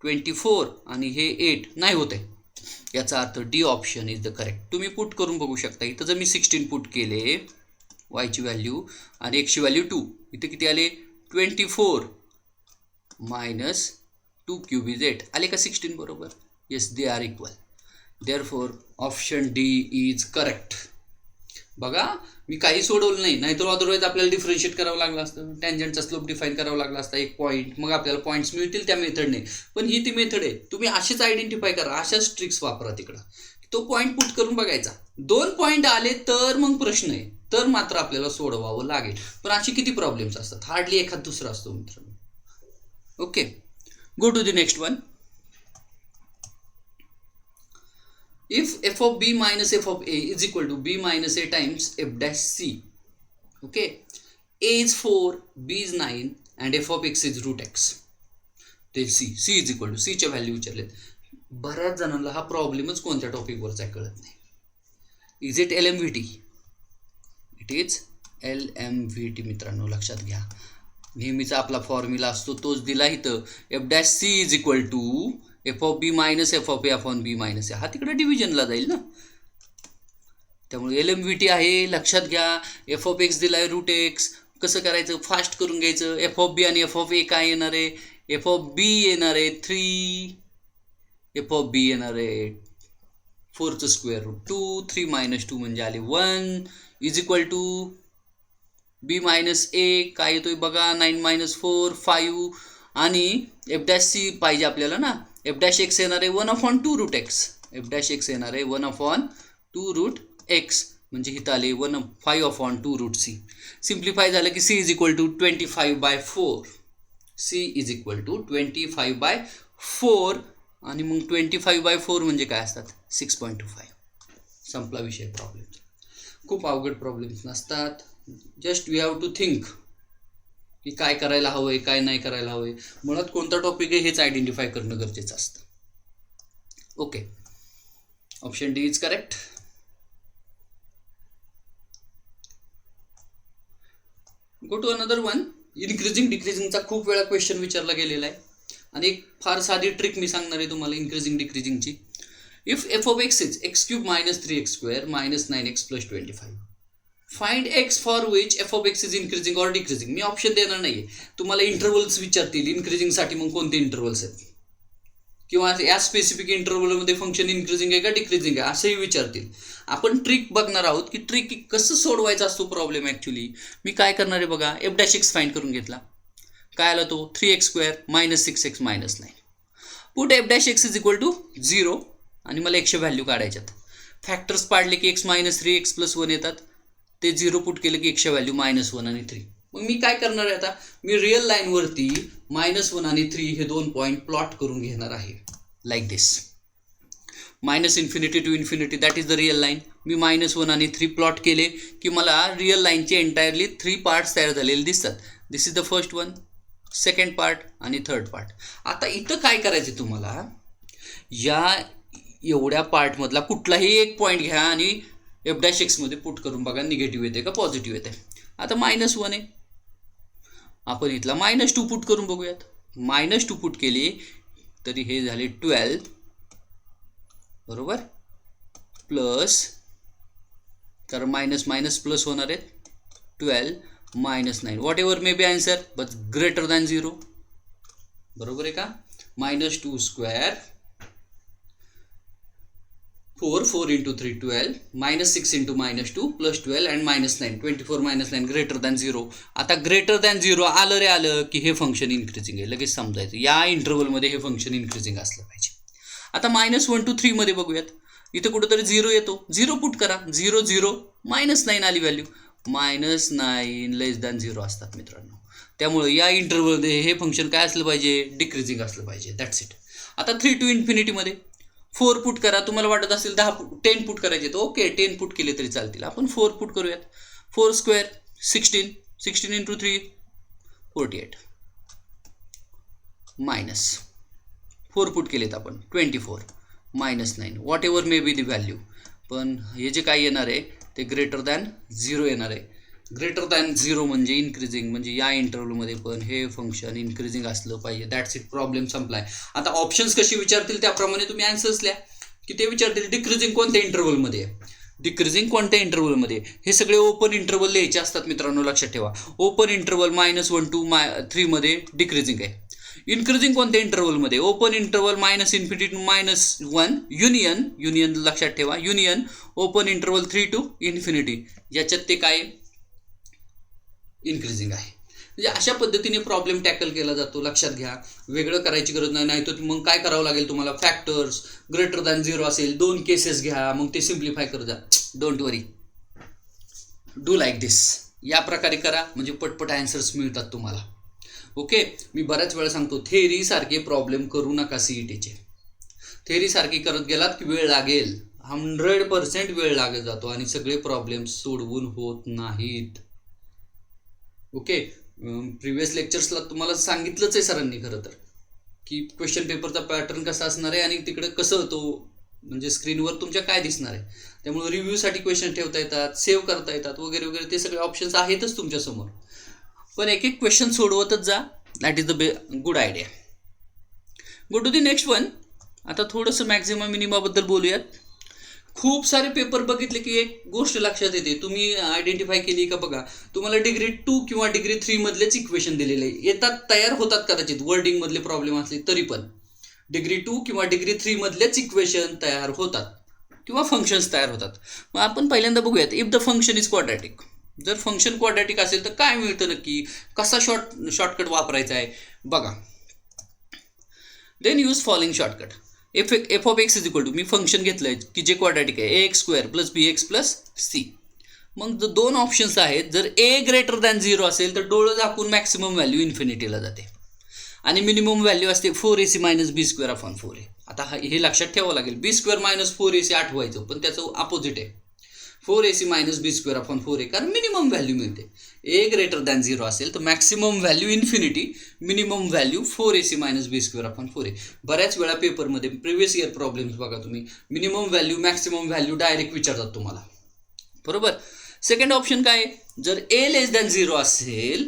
24 आणि हे 8 नाही होते. याचा अर्थ D option is the correct. तुम्ही पुट करून बघू शकता. इथं जर मी 16 पुट केले वायची व्हॅल्यू आणि एक्सची व्हॅल्यू 2, इथं किती आले 24 - 2 क्यूब इज 8 आले का 16 बरोबर. Yes, they are equal. Therefore option D is correct. बघा मी काही सोडवलं नाही, नाहीतर अदरवाईज आपल्याला डिफरन्शिएट करावं लागलं असतं, टँजंटचा स्लोप डिफाईन करावं लागला असता, एक पॉईंट, मग आपल्याला पॉईंट्स मिळतील त्या मेथडने. पण ही ती मेथड आहे, तुम्ही असेच आयडेंटिफाय करा, अशाच ट्रिक्स वापरा. तिकडं तो पॉईंट पुट करून बघायचा. 2 पॉईंट आले तर मग प्रश्न आहे, तर मात्र आपल्याला सोडवावं लागेल. पण असे किती प्रॉब्लेम्स असतात, हार्डली एखाद दुसरा असतो मित्रांनो. Okay, go to the next one. If f of b minus f of a is equal to b minus a times f dash c, okay, a is 4, b is 9 and f of x is root x, then c is equal to c च्या value विचारलेत. बऱ्याच जणांना हा प्रॉब्लेमच कोणत्या टॉपिकवरचा आहे कळत नाही. Is it LMVT? It is LMVT मित्रांनो, लक्षात घ्या. नेहमीचा आपला फॉर्म्युला असतो तोच दिला इथं. f dash c is equal to f of b minus f of a upon b minus a. हा तिकडे डिव्हिजनला जाईल ना, त्यामुळे LMVT आहे, लक्षात घ्या. f of x दिलाय रूट एक्स. कसं करायचं, फास्ट करून घ्यायचं. f of b आणि f of a काय येणार आहे, f of b येणार आहे 3, f of b येणार आहे 4चं स्क्वेअर रूट 2, 3 - 2 म्हणजे आले 1 is equal to b minus a काय येतोय बघा, 9 - 4 5 आणि f dash c पाहिजे आपल्याला ना. f dash x येणार आहे 1/2 route x. f dash x येणार आहे 1/2 रूट x म्हणजे इथं आले 5/2 रूट c. सिम्प्लिफाय झालं की c is equal to 25/4. c is equal to 25/4 आणि मग 25/4 म्हणजे काय असतात 6.25. संपला विषय. प्रॉब्लेम खूप अवघड प्रॉब्लेम्स नसतात. Just we have to think की काय करायला हवं आहे, काय नाही करायला हवं आहे. मुळात कोणता टॉपिक आहे हेच आयडेंटिफाय करणं गरजेचं असतं. Okay, option D is correct. Go to another one. Increasing डिक्रीजिंगचा खूप वेळा क्वेश्चन विचारला गेलेला आहे आणि एक फार साधी ट्रिक मी सांगणार आहे तुम्हाला इन्क्रीजिंग डिक्रीजिंगची. If f of x is x³ - 3x² - 9x + 25. Find x for which f of x is increasing or decreasing. Me option देणार नाही आहे, तुम्हाला इंटरव्हल्स विचारतील इन्क्रीजिंगसाठी. मग कोणते इंटरव्हल्स आहेत किंवा या स्पेसिफिक इंटरव्हलमध्ये फंक्शन इन्क्रीजिंग आहे का डिक्रीजिंग आहे असंही विचारतील. आपण ट्रिक बघणार आहोत की ट्रिक कसं सोडवायचा असतो प्रॉब्लेम. ॲक्च्युली मी काय करणार आहे बघा, f dash x फाइंड करून घेतला. काय आला तो 3x² - 6x - 9. Put f dash x is equal to 0 आणि मला एक्सच्या व्हॅल्यू काढायच्यात. फॅक्टर्स पाडले की x - 3 x + 1 येतात. ते 0 पुट केलं की एक्सच्या व्हॅल्यू -1 आणि 3. मग मी काय करणार आहे आता, मी रिअल लाईनवरती -1 आणि 3 हे 2 पॉईंट प्लॉट करून घेणार आहे. Like this. -∞ to ∞ that is the real line. मी -1 आणि 3 प्लॉट केले की मला रिअल लाईनचे एंटायरली 3 पार्ट्स तयार झालेले दिसतात. This is the first one, second part आणि थर्ड पार्ट. आता इथं काय करायचं तुम्हाला, या एवढ्या पार्टमधला कुठलाही एक पॉईंट घ्या आणि f dash x मध्ये पुट करून बघा निगेटिव्ह येते का पॉझिटिव्ह येते. आता -1 आहे, आपण इथला -2 पुट करून बघूयात. -2 पुट केली तरी हे झाले 12 बरोबर, प्लस कारण मायनस प्लस होणार आहेत 12 -9 what ever may be answer but greater than 0 बरोबर आहे का. -2 square 4 into 3 12 -6 into -2 plus 12 and -9 24 -9 greater than 0. आता ग्रेटर दॅन 0 आलं रे आलं की हे फंक्शन इन्क्रीजिंग आहे, लगेच समजायचं या इंटरव्हलमध्ये हे फंक्शन इन्क्रीजिंग असलं पाहिजे. आता -1 to 3 मध्ये बघूयात. इथं कुठंतरी 0 येतो, 0 पुट करा. 0 0 -9 आली व्हॅल्यू. -9 लेस दॅन 0 असतात मित्रांनो. त्यामुळे या इंटरव्हलमध्ये हे फंक्शन काय असलं पाहिजे, डिक्रीजिंग असलं पाहिजे. That's it. आता 3 to ∞ मध्ये 4 पुट करा. तुम्हाला वाटत असेल 10 पुट करायचे तर ओके 10 पुट केले तरी चालतील. आपण 4 पुट करूयात. 4 स्क्वेअर 16 into 3 48 मायनस 4 पुट केलेत आपण 24 -9 what ever may be the value. पण हे जे काय येणार आहे ते ग्रेटर दॅन 0 येणार आहे. ग्रेटर दॅन 0 म्हणजे इन्क्रीजिंग, म्हणजे या इंटरव्ह्यूमध्ये पण हे फंक्शन इन्क्रीजिंग असलं पाहिजे. दॅट्स इट, प्रॉब्लेम संपलाय. आता ऑप्शन्स कशी विचारतील त्याप्रमाणे तुम्ही आन्सर्स लिहा. की ते विचारतील डिक्रीजिंग कोणत्या इंटरव्हलमध्ये आहे, डिक्रीजिंग कोणत्या इंटरव्हलमध्ये. हे सगळे ओपन इंटरव्हल लिहायचे असतात मित्रांनो, लक्षात ठेवा. ओपन इंटरव्हल -1 to 3 मध्ये डिक्रीजिंग आहे. इन्क्रीजिंग कोणत्या इंटरव्हलमध्ये, ओपन इंटरव्हल -∞ to -1 युनियन लक्षात ठेवा, युनियन ओपन इंटरव्हल 3 to ∞, याच्यात ते काय इन्क्रीजिंग आहे. म्हणजे अशा पद्धतीने प्रॉब्लेम टॅकल केला जातो. लक्षात घ्या, वेगळं करायची गरज नाही. नाही तर मग काय करावं लागेल तुम्हाला, फॅक्टर्स ग्रेटर दॅन 0 असेल 2 केसेस घ्या, मग ते सिम्प्लिफाय करत जा. डोंट वरी, डू लाईक दिस. या प्रकारे करा म्हणजे पटपट आन्सर्स मिळतात तुम्हाला. ओके, मी बऱ्याच वेळा सांगतो थेअरी सारखे प्रॉब्लेम करू नका. सीईटीचे थेअरी सारखी करत गेलात की वेळ लागेल, 100% वेळ लागत जातो आणि सगळे प्रॉब्लेम सोडवून होत नाहीत. ओके, प्रिव्हियस लेक्चर्सला तुम्हाला सांगितलंच आहे सरांनी खरं तर, की क्वेश्चन पेपरचा पॅटर्न कसा असणार आहे आणि तिकडे कसं तो म्हणजे स्क्रीनवर तुमच्या काय दिसणार आहे. त्यामुळे रिव्ह्यूसाठी क्वेश्चन ठेवता येतात, सेव्ह करता येतात वगैरे वगैरे, ते सगळे ऑप्शन्स आहेतच तुमच्यासमोर. पण एक एक क्वेश्चन सोडवतच जा. That is the good idea. Go to the next one. आता थोडंसं मॅक्झिमम मिनिमाबद्दल बोलूयात. खूप सारे पेपर बघितले की एक गोष्ट लक्षात येते, तुम्ही आयडेंटिफाय केली का बघा. तुम्हाला डिग्री 2 किंवा डिग्री 3 मधलेच इक्वेशन दिलेले येतात, तयार होतात कदाचित, वर्डिंग मधले प्रॉब्लेम असले तरी पण डिग्री 2 किंवा डिग्री 3 मधलेच इक्वेशन तयार होतात किंवा फंक्शन्स तयार होतात. मग आपण पहिल्यांदा बघूयात, if the function is quadratic. जर फंक्शन क्वाड्रॅटिक असेल तर काय मिळतं नक्की, कसा शॉर्टकट वापरायचा आहे बघा. Then use following shortcut. F of X is equal to, मी फंक्शन घेतलं आहे की जे क्वाड्रॅटिक आहे, ax² + bx + c. मग जर 2 ऑप्शन्स आहेत, जर a ग्रेटर दॅन 0 असेल तर डोळं झाकून मॅक्सिमम व्हॅल्यू इन्फिनिटीला जाते आणि मिनिमम व्हॅल्यू असते 4ac - b² 4a. आता हे लक्षात ठेवावं लागेल, b² - 4ac आठवायचं, पण त्याचं अपोजिट आहे 4ac - b² 4a, कारण मिनिमम व्हॅल्यू मिळते. a ग्रेटर दॅन 0 असेल तर maximum value infinity, minimum value 4ac - b² 4a. बऱ्याच वेळा पेपरमध्ये प्रिव्हियस इयर प्रॉब्लेम्स बघा तुम्ही, minimum value maximum value direct विचारतात तुम्हाला, बरोबर. सेकंड ऑप्शन काय, जर a <0 असेल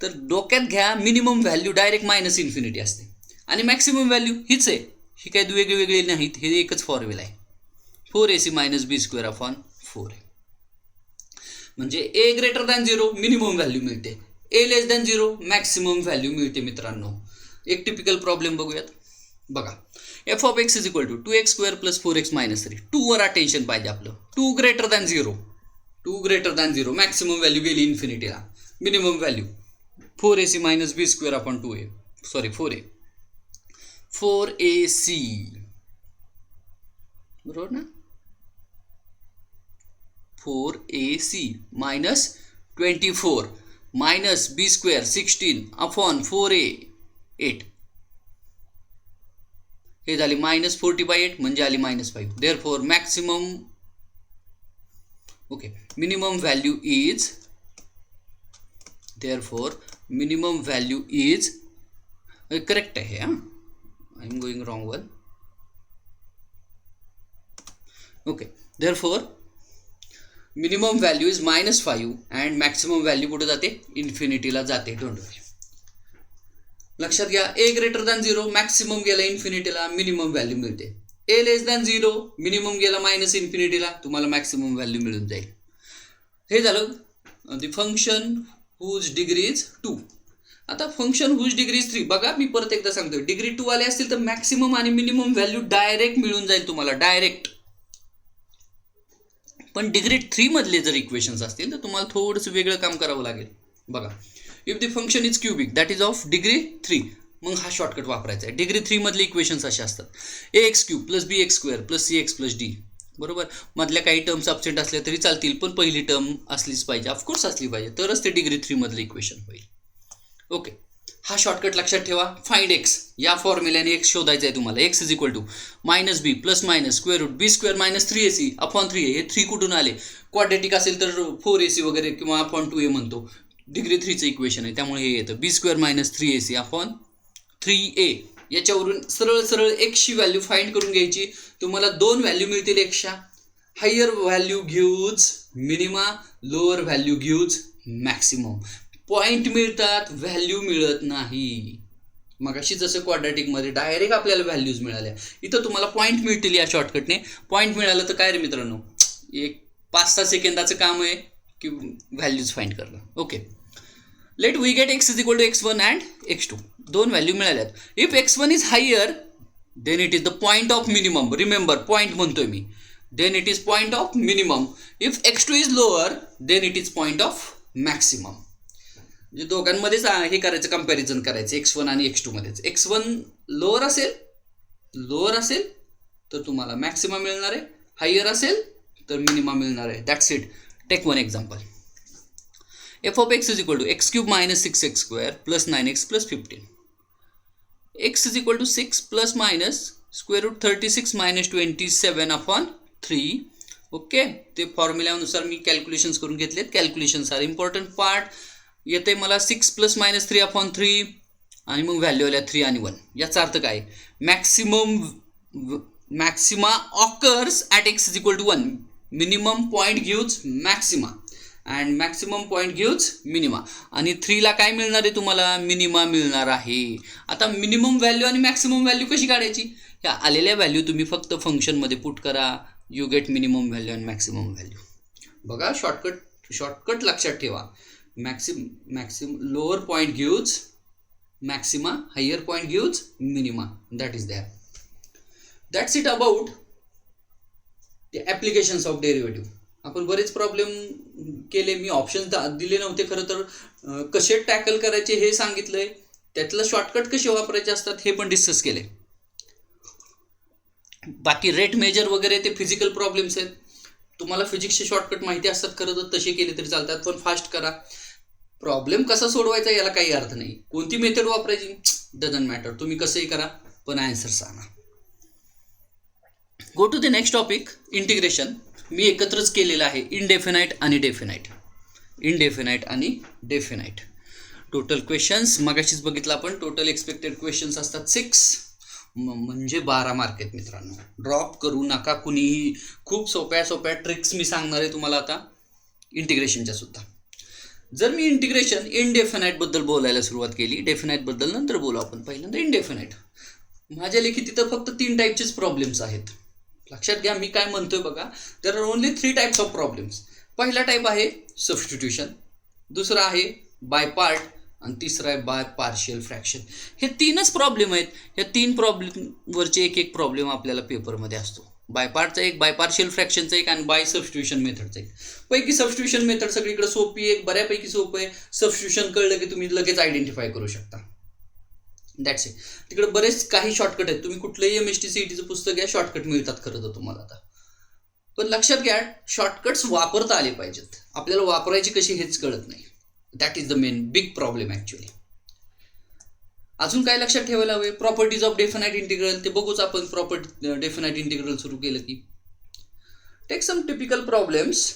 तर डोक्यात घ्या मिनिमम व्हॅल्यू डायरेक्ट -∞ असते आणि मॅक्सिमम व्हॅल्यू हीच आहे. ही काही वेगळी नाहीत, हे एकच फॉर्म्युला आहे, 4ac - b² 4a. म्हणजे a greater than 0 minimum value मिळते, a <0 मॅक्सिमम व्हॅल्यू मिळते मित्रांनो. एक टिपिकल प्रॉब्लेम बघूयात. बघा, F of X is equal to 2x² + 4x - 3. 2 वर अटेन्शन पाहिजे आपलं. 2 ग्रेटर दॅन 0 मॅक्सिमम व्हॅल्यू गेली इन्फिनिटीला, minimum value 4ac - b² 2a, sorry 4a, 4ac, बरोबर ना. 4ac - 24 - b² 16 / 4a 8. हे झाली -40/8 म्हणजे आली -5. Therefore maximum, okay, minimum value is, therefore minimum value is, correct आहे. I am going wrong one. Okay, therefore minimum value is -5 and maximum value कुठे जाते, इन्फिनिटीला जाते. डोंट वरी, लक्षात घ्या. a ग्रेटर दॅन 0 मॅक्सिमम गेला इन्फिनिटीला, मिनिमम व्हॅल्यू मिळते. a <0 minimum गेला -∞ तुम्हाला मॅक्सिमम व्हॅल्यू मिळून जाईल. हे झालं the function whose degree is 2. आता फंक्शन हुज डिग्री इज 3. बघा, मी परत एकदा सांगतो, डिग्री 2 आले असतील तर मॅक्सिमम आणि मिनिमम व्हॅल्यू डायरेक्ट मिळून जाईल तुम्हाला, डायरेक्ट. पण डिग्री 3 मधले जर इक्वेशन्स असतील तर तुम्हाला थोडंसं वेगळं काम करावं लागेल. बघा, if the function is cubic that is of degree 3, मग हा शॉर्टकट वापरायचा आहे. डिग्री 3 मधले इक्वेशन्स असे असतात, ax³ + bx² + cx + d, बरोबर. मधल्या काही टर्म्स अब्सेंट असल्या तरी चालतील, पण पहिली टर्म असलीच पाहिजे, ऑफकोर्स असली पाहिजे, तरच ते डिग्री 3 मधलं इक्वेशन होईल. ओके, हा शॉर्टकट लक्षात ठेवा. फाइंड x, या फॉर्म्युल्याने x शोधायचा आहे तुम्हाला. x is equal to -b ± √b² - 3ac / 3a. हे 3 कुठून आले, क्वाड्रॅटिक असेल तर 4ac वगैरे किंवा / 2a म्हणतो. डिग्री 3चं इक्वेशन आहे त्यामुळे हे येतं b² - 3ac / 3a. याच्यावरून सरळ सरळ एक्सची व्हॅल्यू फाइंड करून घ्यायची. तुम्हाला 2 व्हॅल्यू मिळतील एक्सच्या. Higher value gives minima, lower value gives maximum. Point मिळतात, व्हॅल्यू मिळत नाही. मगाशी जसं क्वाड्रॅटिकमध्ये डायरेक्ट आपल्याला व्हॅल्यूज मिळाल्या, इथं तुम्हाला पॉईंट मिळतील या शॉर्टकटने. पॉईंट मिळालं तर काय रे मित्रांनो, एक 5-6 सेकंदाचं काम आहे की व्हॅल्यूज फाइंड करणं. Okay, let we get x is equal to x1 and x2. 2 value मिळाल्यात. If x1 is higher then it is the point of minimum. Remember, point म्हणतोय मी. Then it is point of minimum. If x2 is lower then it is point of maximum. म्हणजे दोघांमध्येच हे करायचं, comparison करायचं x1 आणि x2 मध्येच. x1 lower असेल तर तुम्हाला मॅक्सिमम मिळणार आहे, हायर असेल तर मिनिमम मिळणार आहे. That's it. Take one example. f of x is equal to x cube minus 6x square plus 9x plus 15. x is equal to 6 plus minus square root 36 minus 27 upon 3. Okay, ते फॉर्म्युल्यानुसार मी calculations करून घेतलेत. Calculations are important part. येते मला 6 plus minus 3 upon 3 आणि मग value आल्या 3 आणि 1. याचा अर्थ काय, maxima occurs at x is equal to 1. Minimum point gives maxima and maximum point gives minima. आणि 3ला काय मिळणार आहे तुम्हाला, मिनिमा मिळणार आहे. आता मिनिमम व्हॅल्यू आणि मॅक्सिमम व्हॅल्यू कशी काढायची, ह्या आलेल्या व्हॅल्यू तुम्ही फक्त फंक्शनमध्ये पुट करा. यू गेट मिनिमम व्हॅल्यू आणि मॅक्सिमम व्हॅल्यू. बघा, शॉर्टकट लक्षात ठेवा. Lower point gives maxima, higher point gives minima. That is that. That's it about the applications of derivative. आपण बरेच प्रॉब्लेम केले. मी ऑप्शन्स दिले नव्हते खरं तर. कसे टॅकल करायचे हे सांगितलंय. त्यातलं शॉर्टकट कसे वापरायचे असतात हे पण डिस्कस केले. बाकी रेट मेजर वगैरे ते फिजिकल प्रॉब्लेम्स आहेत. तुम्हाला फिजिक्सचे शॉर्टकट माहिती असतात खरं तर तसे केले तरी चालतात, पण फास्ट करा. प्रॉब्लेम कसा सोडवायचा याला काही अर्थ नाही. कोणती मेथड वापरायची डझंट मॅटर. तुम्ही कसंही करा पण आन्सर सांगा. Go to the next topic, integration. मी एकत्रच केलेलं आहे इनडेफिनाईट आणि डेफिनाईट. टोटल क्वेश्चन्स मगाशीच बघितलं आपण. टोटल एक्सपेक्टेड क्वेश्चन्स असतात 6, म्हणजे 12 मार्क आहेत मित्रांनो. ड्रॉप करू नका कुणीही. खूप सोप्या ट्रिक्स मी सांगणार आहे तुम्हाला आता इंटिग्रेशनच्या सुद्धा. जर मी इंटिग्रेशन इनडेफिनाईटबद्दल बोलायला सुरुवात केली, डेफिनाईटबद्दल नंतर बोलू आपण. पहिल्यांदा इनडेफिनाईट. माझ्या लेखी तिथं फक्त 3 टाईपचेच प्रॉब्लेम्स आहेत. लक्षात घ्या मी काय म्हणतोय बघा. There are only 3 types of problems. पहिला टाईप आहे सबस्टिट्यूशन, दुसरा आहे बाय पार्ट आणि तिसरा आहे बाय पार्शियल फ्रॅक्शन. हे 3च प्रॉब्लेम आहेत. या 3 प्रॉब्लेमवरचे एक प्रॉब्लेम आपल्याला पेपरमध्ये असतो. बाय पार्टचा एक, बाय पार्शियल फ्रॅक्शनचा एक आणि बाय सबस्टिट्यूशन मेथडचा एक. पैकी सबस्टिट्यूशन मेथड सगळीकडे सोपी आहे, बऱ्यापैकी सोपं आहे. सबस्टिट्यूशन कळलं की तुम्ही लगेच आयडेंटिफाय करू शकता. That's it. तिकडे बरेच काही शॉर्टकट आहेत. तुम्ही कुठलंही MST CETचं पुस्तक घ्या, शॉर्टकट मिळतात खरं तर तुम्हाला आता. पण लक्षात घ्या, शॉर्टकट्स वापरता आले पाहिजेत. आपल्याला वापरायची कशी हेच कळत नाही. That is the main big problem actually. अजून काय लक्षात ठेवायला हवे, प्रॉपर्टीज ऑफ डेफिनाईट इंटिग्रल ते बघूच आपण. डेफिनाईट इंटिग्रल सुरू केलं की take some typical problems.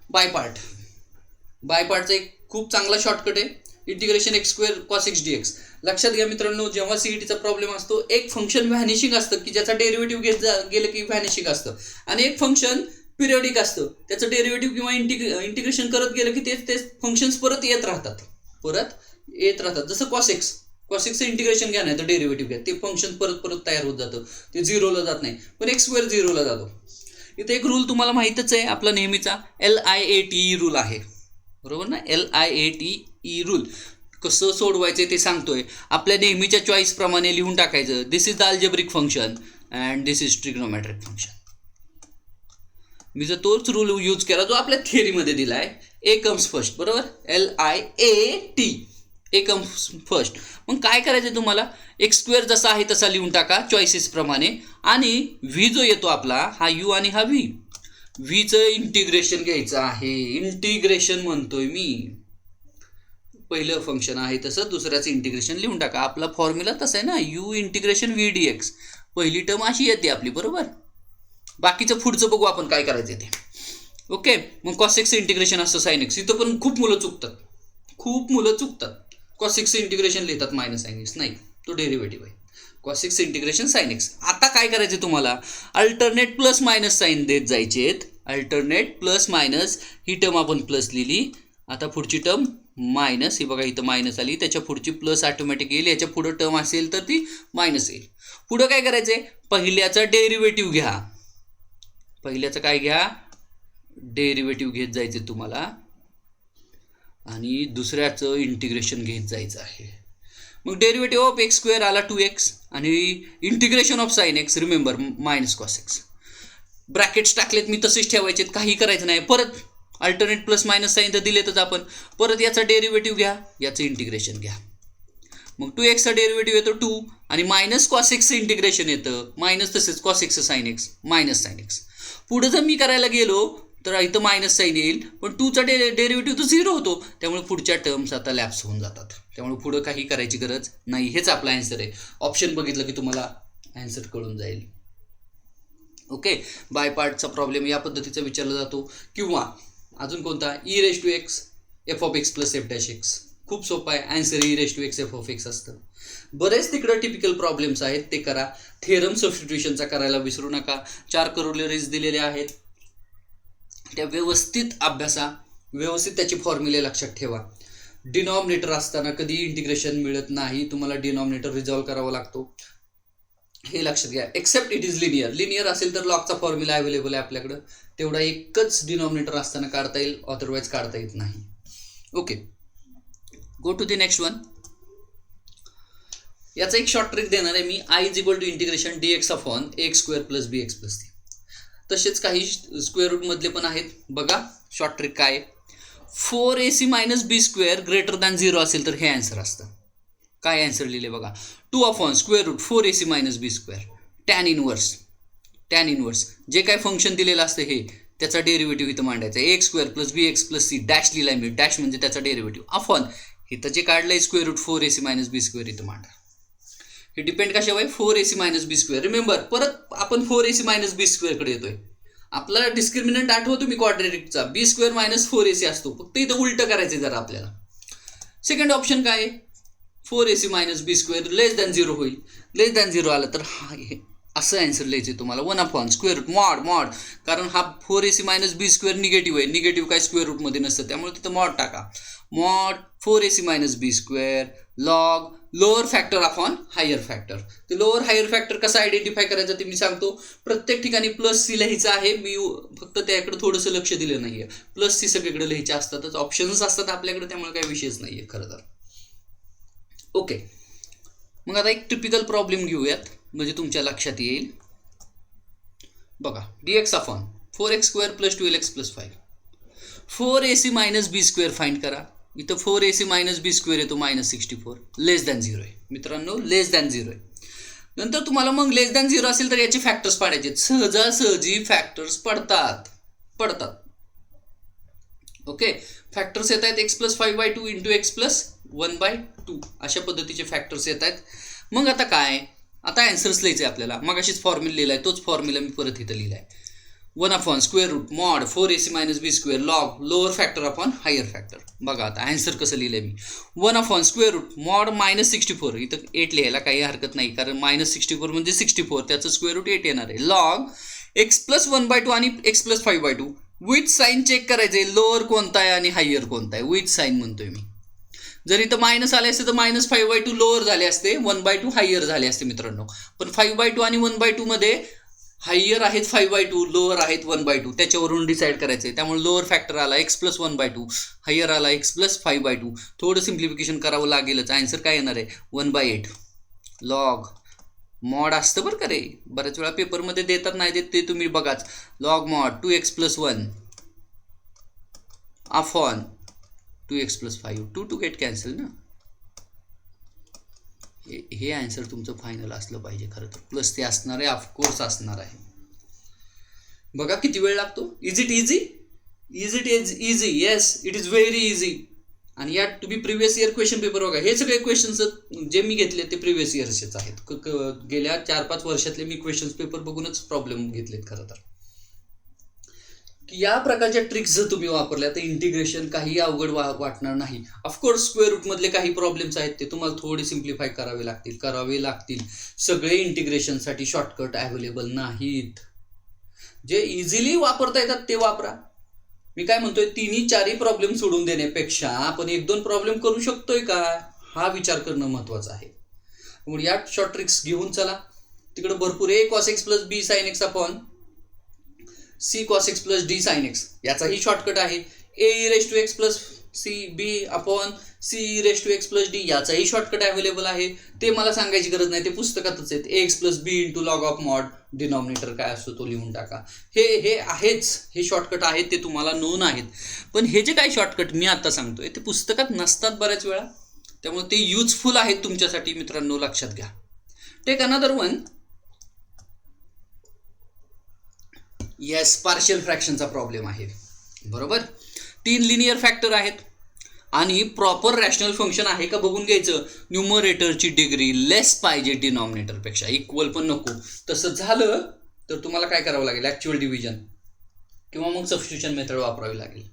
By पार्टचा एक खूप चांगला शॉर्टकट आहे, integration x² cos x dx. लक्षात घ्या मित्रांनो, जेव्हा CETचा प्रॉब्लेम असतो, एक फंक्शन व्हॅनिशिंग असतं की ज्याचा डेरिव्हेटिव्ह गेलं की व्हॅनिशिंग असतं, आणि एक फंक्शन पिरियडिक असतं, त्याचं डेरिव्हेटिव्ह किंवा इंटिग्रेशन करत गेलं की ते फंक्शन्स परत येत राहतात. जसं cos xचं इंटिग्रेशन घ्या नाही तर डेरिव्हेटिव्ह घ्या, ते फंक्शन परत तयार होत जातं. ते 0ला जात नाही, पण x² 0ला जातो. इथे एक रूल तुम्हाला माहीतच आहे आपला नेहमीचा LIATE रूल आहे, बरोबर ना. LIATE रूल कसं सोडवायचं ते सांगतोय. आपल्या नेहमीच्या चॉईस प्रमाणे लिहून टाकायचं. This is the algebraic function and this is trigonometric function. मी जर तोच रूल यूज केला जो आपल्या थिअरीमध्ये दिला आहे, A कम्स फर्स्ट, बरोबर. LIAT, A comes first. मग काय करायचं तुम्हाला, x² जसा आहे तसा लिहून टाका चॉईसेस प्रमाणे, आणि V जो येतो आपला, हा U आणि हा V, व्हीचं इंटिग्रेशन घ्यायचं आहे. इंटिग्रेशन म्हणतोय मी. पहिलं फंक्शन आहे तसं दुसऱ्याचं इंटिग्रेशन लिहून टाका. आपला फॉर्म्युला तसा आहे ना, U इंटिग्रेशन V dx. पहिली टर्म अशी येते आपली, बरोबर. बाकीचं पुढचं बघू आपण काय करायचं ते. ओके, मग cos x इंटिग्रेशन असतं sin x. इथं पण खूप मुलं चुकतात. cos 6 इंटिग्रेशन लिहितात मायनस साइन एक्स, नाही, तो डेरिव्हेटिव्ह आहे. cos 6 integration sign x. आता काय करायचं तुम्हाला, अल्टरनेट प्लस मायनस साईन देत जायचे आहेत. अल्टरनेट प्लस मायनस, ही टर्म आपण प्लस लिहिली, आता पुढची टर्म मायनस, ही बघा इथं मायनस आली, त्याच्या पुढची प्लस ऑटोमॅटिक येईल, याच्या पुढं टर्म असेल तर ती मायनस येईल. पुढं काय करायचंय, पहिल्याचा डेरिव्हेटिव्ह घ्या. पहिल्याचं काय घ्या, डेरिव्हेटिव्ह घेत जायचे तुम्हाला, आणि दुसऱ्याचं इंटिग्रेशन घेत जायचं आहे. मग डेरिव्हेटिव्ह ऑफ एक्स स्क्वेअर आला 2x, आणि integration of sine x, remember minus cos x. Brackets टाकलेत मी तसेच ठेवायचे, काही करायचं नाही. परत अल्टरनेट प्लस मायनस साईन तर दिलेतच आपण, परत याचा डेरिव्हेटिव्ह घ्या, याचं इंटिग्रेशन घ्या. मग 2x चा डेरिव्हेटिव्ह येतो 2, आणि मायनस कॉस एक्सचं इंटिग्रेशन येतं, मायनस तसेच कॉस एक्सचं sine x, minus sine x. पुढं जर मी करायला गेलो तर इथं मायनस साईन येईल, पण 2चा डेरिव्हेटिव्ह तो 0 होतो, त्यामुळे पुढच्या टर्म्स आता लॅप्स होऊन जातात. त्यामुळे पुढं काही करायची गरज नाही. हेच आपला ॲन्सर आहे. ऑप्शन बघितलं की तुम्हाला ॲन्सर कळून जाईल. ओके, बाय पार्टचा प्रॉब्लेम या पद्धतीचा विचारला जातो. किंवा अजून कोणता, E raise to X F of X plus F dash X. खूप सोपं आहे, answer E raise to X F of X असतं. बरेच तिकडं टिपिकल प्रॉब्लेम्स आहेत, ते करा. थेरम सबस्टिट्यूशनचा करायला विसरू नका. 4 करोलरीज दिलेले आहेत, त्या व्यवस्थित अभ्यासा, व्यवस्थित त्याची फॉर्म्युले लक्षात ठेवा. डिनॉमिनेटर असताना कधी इंटिग्रेशन मिळत नाही, तुम्हाला डिनॉमिनेटर रिझॉल्व्ह करावा लागतो, हे लक्षात घ्या. Except it is linear. Linear असेल तर लॉगचा फॉर्म्युला अवेलेबल आहे आपल्याकडं, तेवढा एकच डिनॉमिनेटर असताना काढता येईल, अदरवाईज काढता येत नाही. Okay, go to the next one. याचा एक शॉर्ट ट्रिक देणार आहे मी. I is equal to integration d x upon x square plus b x plus c. तसेच काही स्क्वेअर रूटमधले पण आहेत. बघा शॉर्ट ट्रिक काय, 4ac minus b square greater than 0 असेल तर हे आन्सर असतं. काय आन्सर लिहिले बघा, 2 upon square root 4ac minus b square tan inverse जे काय फंक्शन दिलेलं असतं हे, त्याचा डेरिव्हेटिव्ह इथं मांडायचा आहे. X square plus b x plus C dash लिहिलाय मी, डॅश म्हणजे त्याचा डेरिव्हेटिव्ह, अपॉन इथं जे काढलंय square root 4ac minus b square इथं मांडा. हे डिपेंड कशावर, 4ac minus b square. Remember, परत आपण 4ac मायनस बी स्क्वेअरकडे येतोय. आपला डिस्क्रिमिनंट आठवतो मी क्वाड्रेटिकचा, बी स्क्वेअर मायनस 4ac असतो, फक्त इथं उलटं करायचं जरा आपल्याला. सेकंड ऑप्शन काय, 4ac मायनस बी स्क्वेअर लेस दॅन 0 होईल. लेस दॅन 0 आलं तर हा असं आन्सर लिहायचं तुम्हाला, 1 अपॉन स्क्वेअर रूट मॉड, कारण हा 4ac minus b square negative आहे, निगेटिव्ह काय स्क्वेअर रूटमध्ये नसतं, त्यामुळे तिथं मॉड टाका. Mod 4ac minus b square log lower factor upon higher factor. ते लोअर हायर फॅक्टर कसं आयडेंटिफाय करायचं ते मी सांगतो. प्रत्येक ठिकाणी प्लस सी लिहायचं आहे, मी फक्त त्याकडे थोडंसं लक्ष दिलं नाही आहे. प्लस सी सगळीकडे लिहायचे असतातच, ऑप्शन्स असतात आपल्याकडे, त्यामुळे काही विषयच नाही आहे खरं तर. ओके, मग आता एक टिपिकल प्रॉब्लेम घेऊयात, म्हणजे तुमच्या लक्षात येईल. बघा, dx upon 4x square plus 12x plus 5. 4ac minus b square find करा. इथं 4ac मायनस बी स्क्वेअर येतो मायनस 64, लेस दॅन 0 आहे मित्रांनो, लेस दॅन 0 आहे. नंतर तुम्हाला मग लेस दॅन 0 असेल तर याचे फॅक्टर्स पाडायचे. सहजासहजी फॅक्टर्स पडतात. ओके, फॅक्टर्स येत आहेत x plus 5/2 into x plus 1/2 अशा पद्धतीचे फॅक्टर्स येत आहेत. मग आता काय, आता आन्सर्स लिहायचे आपल्याला. मग अशीच फॉर्म्युला लिहिला आहे, तोच फॉर्म्युला मी परत इथं लिहिला आहे. 1 upon square root mod 4ac minus b square log lower factor upon higher factor. बघा आता आन्सर कसं लिहिलं आहे मी, 1 upon square root mod minus 64, इथं 8 लिहायला काही हरकत नाही, कारण मायनस 64 म्हणजे 64, त्याचं स्क्वेअर रूट 8 येणार आहे. लॉग एक्स प्लस 1/2 आणि X plus 5/2 with sign check करायचे, लोअर कोणता आहे आणि हायर कोणता आहे, विथ साईन म्हणतोय मी. जर इथं मायनस आले असते तर मायनस 5/2 लोअर झाले असते, 1/2 हायर झाले असते मित्रांनो. पण 5/2 आणि 1/2 मध्ये हायर आहेत 5/2, लोअर आहेत 1/2, त्याच्यावरून डिसाईड करायचं आहे. त्यामुळे लोअर फॅक्टर आला एक्स प्लस 1/2, हायर आला एक्स प्लस 5/2. थोडं सिम्प्लिफिकेशन करावं लागेलच. आन्सर काय येणार आहे 1/8. लॉग मॉड असतं बरं का रे, बऱ्याच वेळा पेपरमध्ये देतात नाही देत ते तुम्ही बघाच. Log mod 2x plus 1 upon 2x plus 5, 2 to get cancel ना. हे आन्सर तुमचं फायनल असलं पाहिजे खरं तर. प्लस ते असणार आहे, ऑफकोर्स असणार आहे. बघा किती वेळ लागतो. Is it easy? Easy yes, it is very easy. आणि यात तुम्ही प्रिव्हियस इयर क्वेश्चन पेपर बघा, हे सगळे क्वेश्चन्स जे मी घेतले ते प्रिव्हियस इयर्सचेच आहेत. गेल्या 4-5 वर्षातले मी क्वेश्चन्स पेपर बघूनच प्रॉब्लेम घेतलेत खरं तर. की या प्रकारच्या ट्रिक्स जर तुम्ही वापरल्या तर इंटिग्रेशन काही अवघड वाटणार नाही. ऑफकोर्स स्क्वेअर रूटमधले काही प्रॉब्लेम्स आहेत ते तुम्हाला थोडे सिम्प्लिफाय करावे लागतील. सगळे इंटिग्रेशनसाठी शॉर्टकट अवेलेबल नाहीत. जे इझिली वापरता येतात ते वापरा. मी काय म्हणतोय, 3-4 प्रॉब्लेम सोडून देण्यापेक्षा आपण 1-2 प्रॉब्लेम करू शकतोय का, हा विचार करणं महत्वाचं आहे. म्हणून या शॉर्ट ट्रिक्स घेऊन चला. तिकडे भरपूर a cos x plus b sin x upon c cos x plus d sin x याचाही शॉर्टकट आहे. a e raised to x plus c b upon c e raised to x plus d याचाही shortcut available आहे. ते मला सांगायची गरज नाही, ते पुस्तकातच आहेत. ax plus b into log of mod denominator काय असतो तो लिहून टाका. हे आहेच, हे शॉर्टकट आहेत, ते तुम्हाला नोन आहेत. पण हे जे काही शॉर्टकट मी आता सांगतोय ते पुस्तकात नसतात बऱ्याच वेळा, त्यामुळे ते युजफुल आहेत तुमच्यासाठी मित्रांनो, लक्षात घ्या. Take another one. Yes, partial फ्रॅक्शनचा प्रॉब्लेम आहे. बरोबर, 3 लिनियर फॅक्टर आहेत आणि प्रॉपर रॅशनल फंक्शन आहे का बघून घ्यायचं. न्यूमरेटरची डिग्री लेस पाहिजे डिनॉमिनेटरपेक्षा, इक्वल पण नको. तसं झालं तर तुम्हाला काय करावं लागेल, ॲक्च्युअल डिव्हिजन किंवा मग सबस्टिट्यूशन मेथड वापरावी लागेल.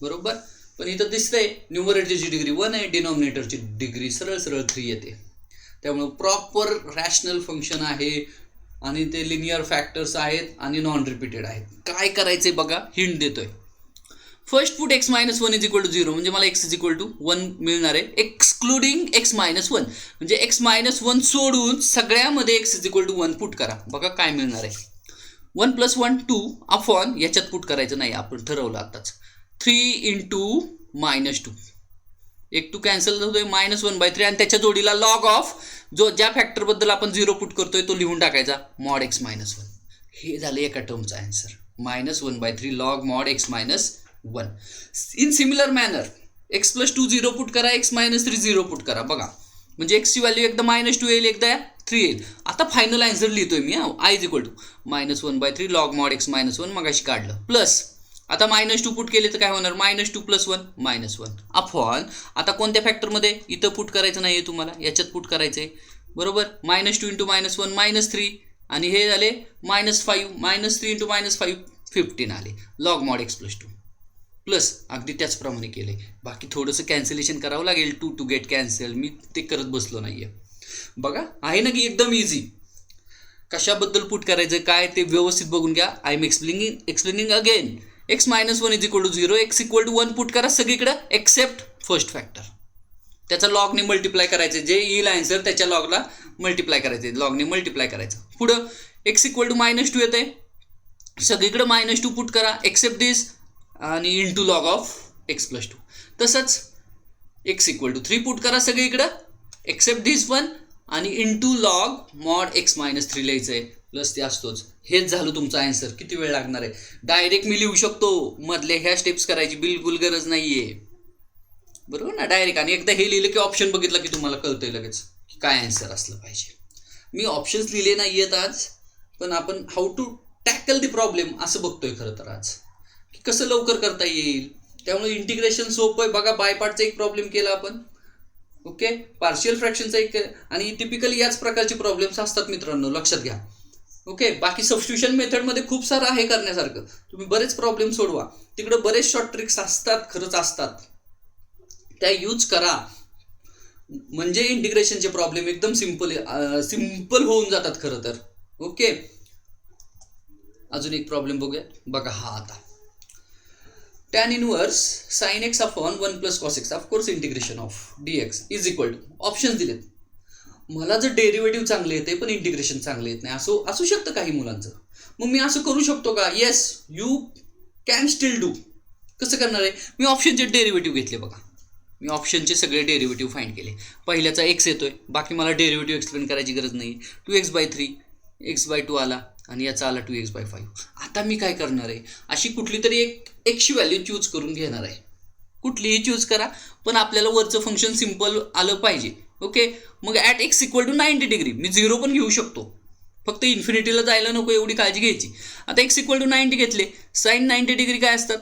बरोबर, पण इथं दिसतंय न्यूमरेटरची डिग्री 1 आहे, डिनॉमिनेटरची डिग्री सरळ 3 येते. त्यामुळे प्रॉपर रॅशनल फंक्शन आहे आणि ते लिनियर फॅक्टर्स आहेत आणि नॉन रिपीटेड आहेत. काय करायचंय बघा, हिंट देतोय. First put x - 1 is equal to 0, म्हणजे मला x इज इक्वल टू 1 मिळणार आहे, एक्सक्लुडिंग x - 1, म्हणजे x - 1 सोडून सगळ्यामध्ये x is equal to 1 put करा. बघा काय मिळणार आहे. 1 + 1 2 अपॉन, याच्यात पुट करायचं नाही, आपण ठरवलं आताच, 3 × -2. 1 2 कॅन्सल होतोय, -1/3 आणि त्याच्या जोडीला लॉग ऑफ ज्या फॅक्टरबद्दल आपण 0 पुट करतोय तो लिहून टाकायचा, मॉड x - 1. हे झालं एका टर्मचा answer, -1/3 log mod x - 1. In similar manner x + 2 0 put करा, x - 3 0 पुट करा. बघा म्हणजे x ची व्हॅल्यू एकदा -2 येईल, एकदा 3 येईल. आता फायनल आन्सर लिहितोय मी, i is equal to -1/3 log mod x - 1 मगाशी काढलं, प्लस आता -2 पुट केले तर काय होणार, -2 + 1 -1 अपॉन, आता कोणत्या फॅक्टरमध्ये, इथं पुट करायचं नाही आहे तुम्हाला, याच्यात पुट करायचं आहे. बरोबर, -2 × -1 -3 आणि हे झाले -5, -3 × -5 15 आले, लॉग मॉड x + 2 प्लस अगदी त्याचप्रमाणे केले. बाकी थोडंसं कॅन्सलेशन करावं लागेल, 2 टू गेट कॅन्सल, मी ते करत बसलो नाही आहे. बघा आहे ना की एकदम इझी. कशाबद्दल पुट करायचं काय ते व्यवस्थित बघून घ्या. I am explaining again. x - 1 is equal to 0, x equal to 1 put करा सगळीकडे एक्सेप्ट फर्स्ट फॅक्टर. त्याचा लॉगने मल्टिप्लाय करायचं, जे येईल आन्सर त्याच्या लॉगला मल्टिप्लाय करायचे, लॉगने मल्टिप्लाय करायचं. पुढं x इक्वल टू -2 येते, सगळीकडे -2 पुट करा, एक्सेप्ट दिस आणि इंटू लॉग ऑफ x + 2. तसंच x इक्वल टू 3 पुट करा सगळीकडं, एक्सेप्ट दिस वन आणि इंटू लॉग मॉड x - 3 लिहायचं आहे, प्लस ते असतोच. हेच झालं तुमचा आन्सर. किती वेळ लागणार आहे, डायरेक्ट मी लिहू शकतो, मधल्या ह्या स्टेप्स करायची बिलकुल गरज नाही आहे. बरोबर ना, डायरेक्ट. आणि एकदा हे लिहिलं की ऑप्शन बघितलं की तुम्हाला कळतंय लगेच की काय आन्सर असलं पाहिजे. मी ऑप्शन्स लिहिले नाही आहेत आज, पण आपण how to tackle the problem असं बघतोय खरं तर आज, की कसं लवकर करता येईल. त्यामुळे इंटिग्रेशन सोपं आहे. बघा बायपार्टचा एक प्रॉब्लेम केला आपण, ओके, पार्शियल फ्रॅक्शनचा एक, आणि टिपिकली याच प्रकारचे प्रॉब्लेम्स असतात मित्रांनो, लक्षात घ्या. ओके, बाकी सबस्टिट्यूशन मेथडमध्ये खूप सारं आहे करण्यासारखं, तुम्ही बरेच प्रॉब्लेम सोडवा, तिकडे बरेच शॉर्ट ट्रिक्स असतात, खरंच असतात, त्या यूज करा. म्हणजे इंटिग्रेशनचे प्रॉब्लेम एकदम सिंपल होऊन जातात खरं तर. ओके, अजून एक प्रॉब्लेम बघूया. बघा हा आता, tan inverse sin x upon 1 + cos x of course integration of dx is equal to, options दिलेत. मला जर डेरिव्हेटिव्ह चांगले येते पण इंटिग्रेशन चांगले येत नाही, असू शकतं काही मुलांचं. मग मी असं करू शकतो का? Yes, you can still do. कसं करणार आहे, मी ऑप्शनचे डेरिव्हेटिव्ह घेतले. बघा मी ऑप्शनचे सगळे डेरिव्हेटिव्ह फाइंड केले. पहिल्याचा x येतोय, बाकी मला डेरिव्हेटिव्ह एक्सप्लेन करायची गरज नाही. 2x/3 x/2 आला आणि याचा आला 2x/5. आता मी काय करणार आहे, अशी कुठली तरी एक एक्सची व्हॅल्यू चूज करून घेणार आहे. कुठलीही चूज करा, पण आपल्याला वरचं फंक्शन सिम्पल आलं पाहिजे. ओके, मग at x equal to 90 degree मी 0 पण घेऊ शकतो, फक्त इन्फिनिटीला जायला नको एवढी काळजी घ्यायची. आता x इक्वल टू 90 घेतले, साइन 90 डिग्री काय असतात,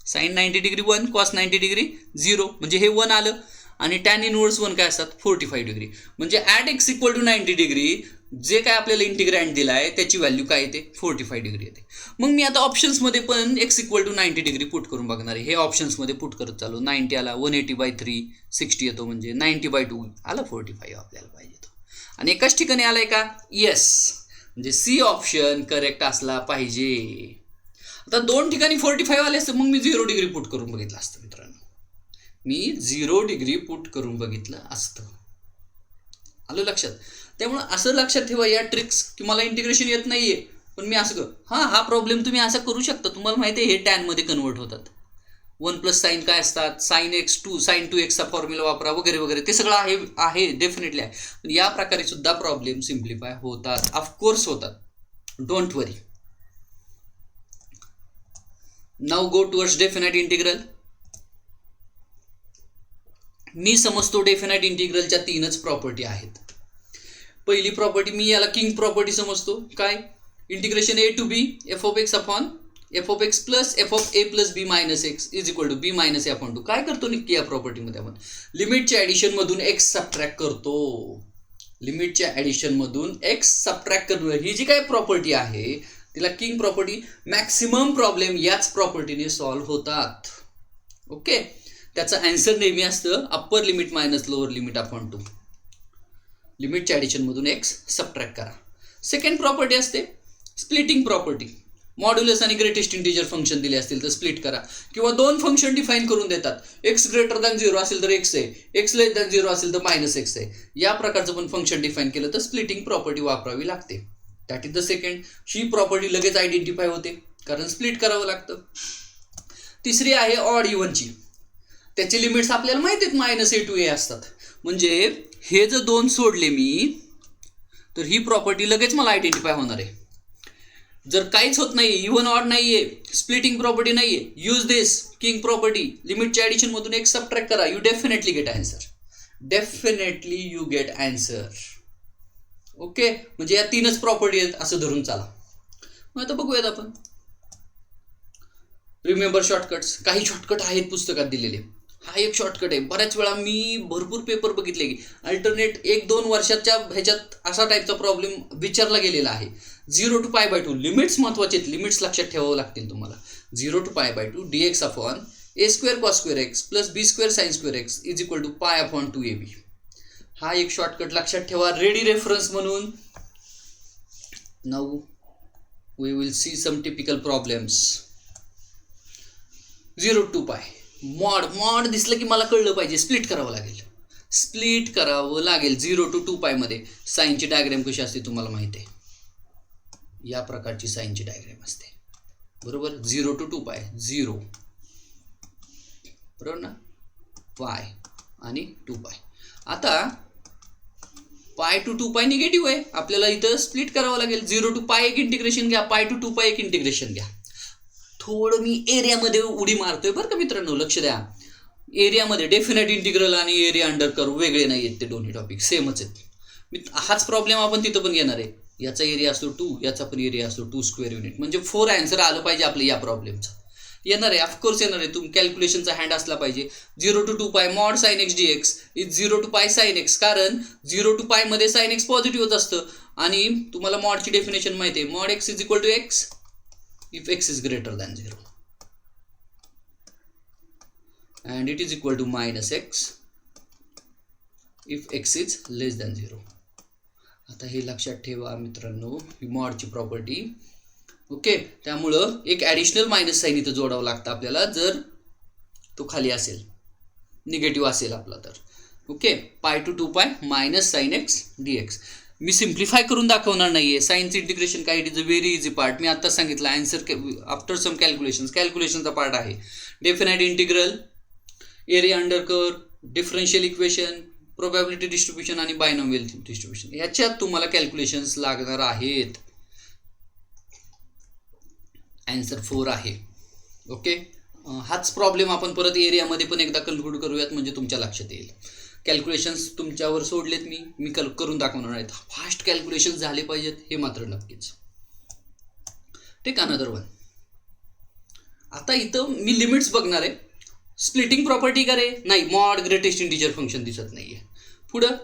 साइन 90 डिग्री 1, कॉस 90 डिग्री 0, म्हणजे हे 1 आलं. आणि टॅन इनवर्स 1 काय असतात, 45 डिग्री. म्हणजे at x equal to 90 degree जे काय आपल्याला इंटिग्रँड दिला आहे त्याची व्हॅल्यू काय येते 45 डिग्री येते. मग मी आता ऑप्शन्समध्ये पण x equal to 90 degree put करून बघणार आहे. हे ऑप्शन्समध्ये पुट करत चालू. 90 आला, 180/3 60 येतो, म्हणजे 90/2 आला, 45 आपल्याला पाहिजे तो. आणि एकाच ठिकाणी आलाय का? येस, म्हणजे सी ऑप्शन करेक्ट असला पाहिजे. आता 2 ठिकाणी 45 आले असतं, मग मी 0 डिग्री पुट करून बघितलं असतं मित्रांनो. मी 0 डिग्री पुट करून बघितलं असतं. आलं लक्षात? त्यामुळे असं लक्षात ठेवा या ट्रिक्स की मला इंटिग्रेशन येत नाहीये पण मी असं हा प्रॉब्लेम तुम्ही असा करू शकता. तुम्हाला माहिती आहे हे टॅन मध्ये कन्वर्ट होतात. 1 + साईन काय असतात, sine x2 sine 2x formula वापरा वगैरे वगैरे, ते सगळं आहे डेफिनेटली आहे. पण या प्रकारे सुद्धा प्रॉब्लेम सिम्प्लिफाय होतात, ऑफकोर्स होतात. Don't worry. Now go towards definite integral. मी समजतो डेफिनाइट इंटिग्रलच्या 3च प्रॉपर्टी आहेत. पहिली प्रॉपर्टी मी याला किंग प्रॉपर्टी समजतो. काय? Integration a to b f of x upon f of x plus f of a plus b minus x is equal to b minus a upon 2. काय करतो नक्की या प्रॉपर्टीमध्ये आपण? लिमिटच्या ॲडिशन मधून x सबट्रॅक्ट करतो. लिमिटच्या ॲडिशन मधून x सबट्रॅक्ट करणं ही जी काय प्रॉपर्टी आहे तिला किंग प्रॉपर्टी. मॅक्सिमम प्रॉब्लेम याच प्रॉपर्टीने सॉल्व्ह होतात. ओके, त्याचं आन्सर नेहमी असतं upper limit minus lower limit upon 2. लिमिटच्या ॲडिशन मधून x सबट्रॅक्ट करा. सेकंड प्रॉपर्टी असते स्प्लिटिंग प्रॉपर्टी. मॉड्युलस आणि ग्रेटेस्ट इंटिजर फंक्शन दिले असतील तर स्प्लिट करा, किंवा 2 फंक्शन डिफाईन करून देतात. x ग्रेटर दॅन 0 असेल तर x आहे, x लेस दॅन 0 असेल तर मायनस x आहे. या प्रकारचं पण फंक्शन डिफाईन केलं तर स्प्लिटिंग प्रॉपर्टी वापरावी लागते. That is the second. He property लगेच आयडेंटिफाय होते कारण स्प्लिट करावं लागतं. तिसरी आहे ऑड इव्हनची. त्याचे लिमिट्स आपल्याला माहिती आहेत, -a to a असतात. म्हणजे हे जर 2 सोडले मी तर ही प्रॉपर्टी लगेच मला आयडेंटिफाय होणार आहे. जर काहीच होत नाही, इव्हन ऑड नाहीये, स्प्लिटिंग प्रॉपर्टी नाहीये, यूज दिस किंग प्रॉपर्टी. लिमिटच्या ॲडिशन मधून x सबट्रॅक्ट करा, you definitely get answer. Definitely you get answer. Okay, म्हणजे या 3च प्रॉपर्टी आहेत असं धरून चाला. मग आता बघूयात आपण. Remember shortcuts. काही शॉर्टकट आहेत पुस्तकात दिलेले. हा एक शॉर्टकट आहे. बऱ्याच वेळा मी भरपूर पेपर बघितले की अल्टरनेट 1-2 वर्षाच्या ह्याच्यात असा टाईपचा प्रॉब्लेम विचारला गेलेला आहे. 0 to π/2 लिमिट्स महत्वाचे आहेत. लिमिट्स लक्षात ठेवावं लागतील तुम्हाला. 0 to π/2 dx upon a² cos² x plus b² sin² x is equal to π/2ab. हा एक शॉर्टकट लक्षात ठेवा रेडी रेफरन्स म्हणून. Now we will see some typical problems. 0 to π mod दिसलं की मला कळलं पाहिजे स्प्लिट करावं लागेल. 0 to 2π मध्ये साईनची डायग्राम कशी असते तुम्हाला माहिती आहे. या प्रकारची साईनची डायग्राम असते, बरोबर. 0 to 2π 0, बरोबर ना, पाय आणि 2π. आता π to 2π निगेटिव्ह आहे, आपल्याला इथं स्प्लिट करावं लागेल. 0 to π एक इंटिग्रेशन घ्या, π to 2π एक इंटिग्रेशन घ्या. थोडं मी एरियामध्ये उडी मारतोय बरं का मित्रांनो, लक्ष द्या. एरियामध्ये डेफिनेट इंटिग्रल आणि एरिया अंडर कर्व वेगळे नाही आहेत, ते दोन्ही टॉपिक सेमच आहेत. हाच प्रॉब्लेम आपण तिथं पण घेणार आहे. याचा एरिया असतो 2, याचा पण एरिया असतो 2 स्क्वेअर युनिट. म्हणजे 4 आन्सर आलं पाहिजे आपलं या प्रॉब्लेमचं. येणार आहे, ऑफकोर्स येणार आहे. तुम्ही कॅल्क्युलेशनचा हँड असला पाहिजे. 0 to 2π mod sine x dx is 0 to π sin x, कारण 0 to π मध्ये साइन x पॉझिटिव्ह होत असतं. आणि तुम्हाला मॉडची डेफिनेशन माहिती आहे, mod x is equal to x if x is greater than 0 and it is equal to minus x if x is less than 0. आता हे लक्षात ठेवा मित्रांनो, ही मॉडची प्रॉपर्टी. ओके, त्यामुळं एक ॲडिशनल मायनस साईन इथं जोडावं लागतं आपल्याला जर तो खाली असेल, निगेटिव्ह असेल आपला तर. Okay, π to 2π minus sine x dx. मी सिम्प्लिफाय करून दाखवणार नाहीये. सायन्स इंटिग्रेशन काय, it is a very easy part. मी आता सांगितलं आन्सर आफ्टर सम कॅल्क्युलेशनचा पार्ट आहे. Definite integral, area under curve, differential equation, probability distribution आणि बायनॉमियल डिस्ट्रीब्युशन, ह्याच्यात तुम्हाला कॅल्क्युलेशन्स लागणार आहेत. आन्सर 4 आहे. ओके, हाच प्रॉब्लेम आपण परत एरियामध्ये पण एकदा कन्क्लूड करूयात म्हणजे तुमच्या लक्षात येईल. कॅल्क्युलेशन्स तुमच्यावर सोडलेत मी करून दाखवणार आहेत. फास्ट कॅल्क्युलेशन झाले पाहिजेत हे मात्र नक्कीच. Take another one. आता इथं मी लिमिट्स बघणार आहे. स्प्लिटिंग प्रॉपर्टी करे नाही, मॉड ग्रेटेस्ट इंटिजर फंक्शन दिसत नाहीये. पुढं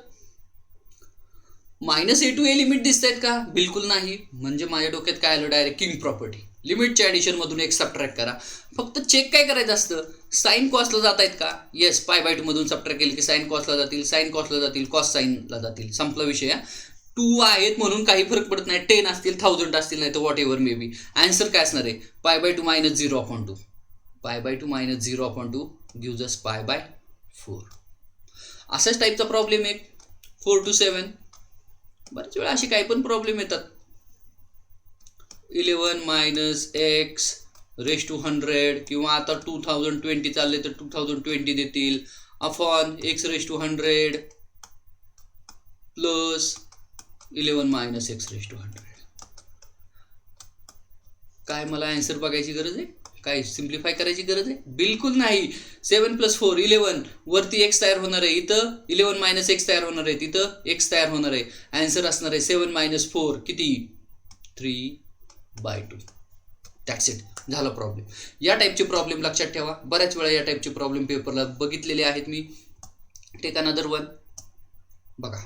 -a to a लिमिट दिसत आहेत का? बिलकुल नाही. म्हणजे माझ्या डोक्यात काय आलं, डायरेक्ट किंग प्रॉपर्टी. लिमिटच्या ॲडिशनमधून एक सबट्रॅक्ट करा. फक्त चेक काय करायचं असतं, साईन कॉसला जात आहेत का? येस, π/2 मधून सबट्रॅक्ट केलं की साईन कॉसला जातील, साईन कॉसला जातील, कॉस साईनला जातील. संपला विषय. 2 आहेत म्हणून काही फरक पडत नाही. 10 असतील, 1000 असतील, नाही तर what ever may be. Answer काय असणार आहे? π/2 - 0/2. π/2 - 0/2 गिव्ज अस π/4. अशाच टाईपचा प्रॉब्लेम आहे 4 to 7. बरेच वेळा असे काही पण प्रॉब्लेम येतात. 11 - x raised to 100 किंवा आता 2020 चालले तर 2020 देतील upon x raised to 100 plus 11 - x raised to 100. काय मला आन्सर बघायची गरज आहे? काय सिम्प्लिफाय करायची गरज आहे? बिलकुल नाही. 7 + 4 11 वरती x तयार होणार आहे, इथं 11 - x तयार होणार आहे, तिथं x तयार होणार आहे. आन्सर असणार आहे 7 - 4 किती? 3/2. That's it. झाला प्रॉब्लेम. या टाईपचे प्रॉब्लेम लक्षात ठेवा. बऱ्याच वेळा या टाईपचे प्रॉब्लेम पेपरला बघितलेले आहेत मी. Take another one. बघा,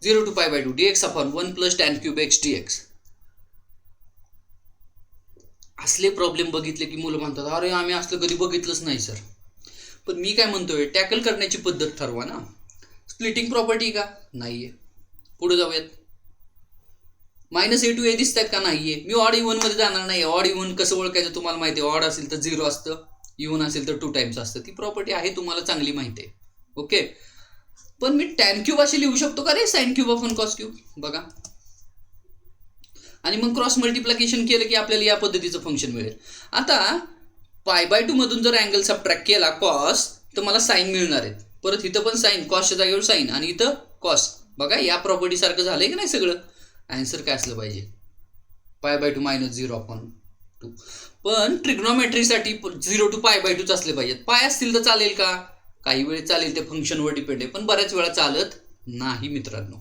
0 to π/2 dx upon 1 + tan³ x dx. असले प्रॉब्लेम बघितले की मुलं म्हणतात, अरे आम्ही असलं कधी बघितलंच नाही सर. पण मी काय म्हणतोय, टॅकल करण्याची पद्धत ठरवा ना. स्प्लिटिंग प्रॉपर्टी का? नाहीये. पुढे जाऊयात. -a to a दिसतात का? नाहीये. मी ऑड इव्हन मध्ये जाणार नाही. ऑड इव्हन कसं ओळखायचं तुम्हाला माहिती आहे. ऑड असेल तर 0 असतं, इव्हन असेल तर 2 टाइम्स असतं. ती प्रॉपर्टी आहे, तुम्हाला चांगली माहिती आहे. ओके. पण मी tan³ असे लिहू शकतो का रे? sin³ upon cos³. बघा, आणि मग क्रॉस मल्टिप्लिकेशन केलं की आपल्याला या पद्धतीचं फंक्शन मिळेल. आता π/2 मधून जर अँगल सबट्रॅक्ट केला कॉस, तर मला साईन मिळणार आहेत. परत इथं पण साईन, कॉसच्या जागेवर साईन, आणि इथं कॉस. बघा, या प्रॉपर्टी सारखं झालंय की नाही सगळं? आन्सर काय असलं पाहिजे? π/2 - 0/2. पण ट्रिग्नोमेट्रीसाठी 0 to π/2 असले पाहिजेत. पाय असतील तर चालेल का? काही वेळ चालेल, ते फंक्शनवर डिपेंड आहे, पण बऱ्याच वेळा चालत नाही मित्रांनो.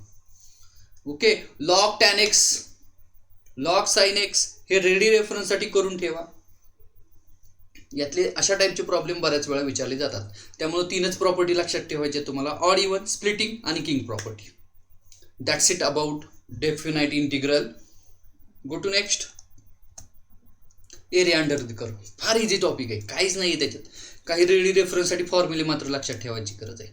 Okay. Log tan x, log sign x हे रेडी रेफरन्ससाठी करून ठेवा. यातले अशा टाईपचे प्रॉब्लेम बऱ्याच वेळा विचारले जातात. त्यामुळे 3च प्रॉपर्टी लक्षात ठेवायचे तुम्हाला, ऑड इव्हन, स्प्लिटिंग आणि king property. That's it about definite integral. Go to next. Area under the curve. Far easy topic आहे, काहीच नाही आहे त्याच्यात. काही रेडी रेफरन्ससाठी फॉर्म्युले मात्र लक्षात ठेवायची गरज आहे.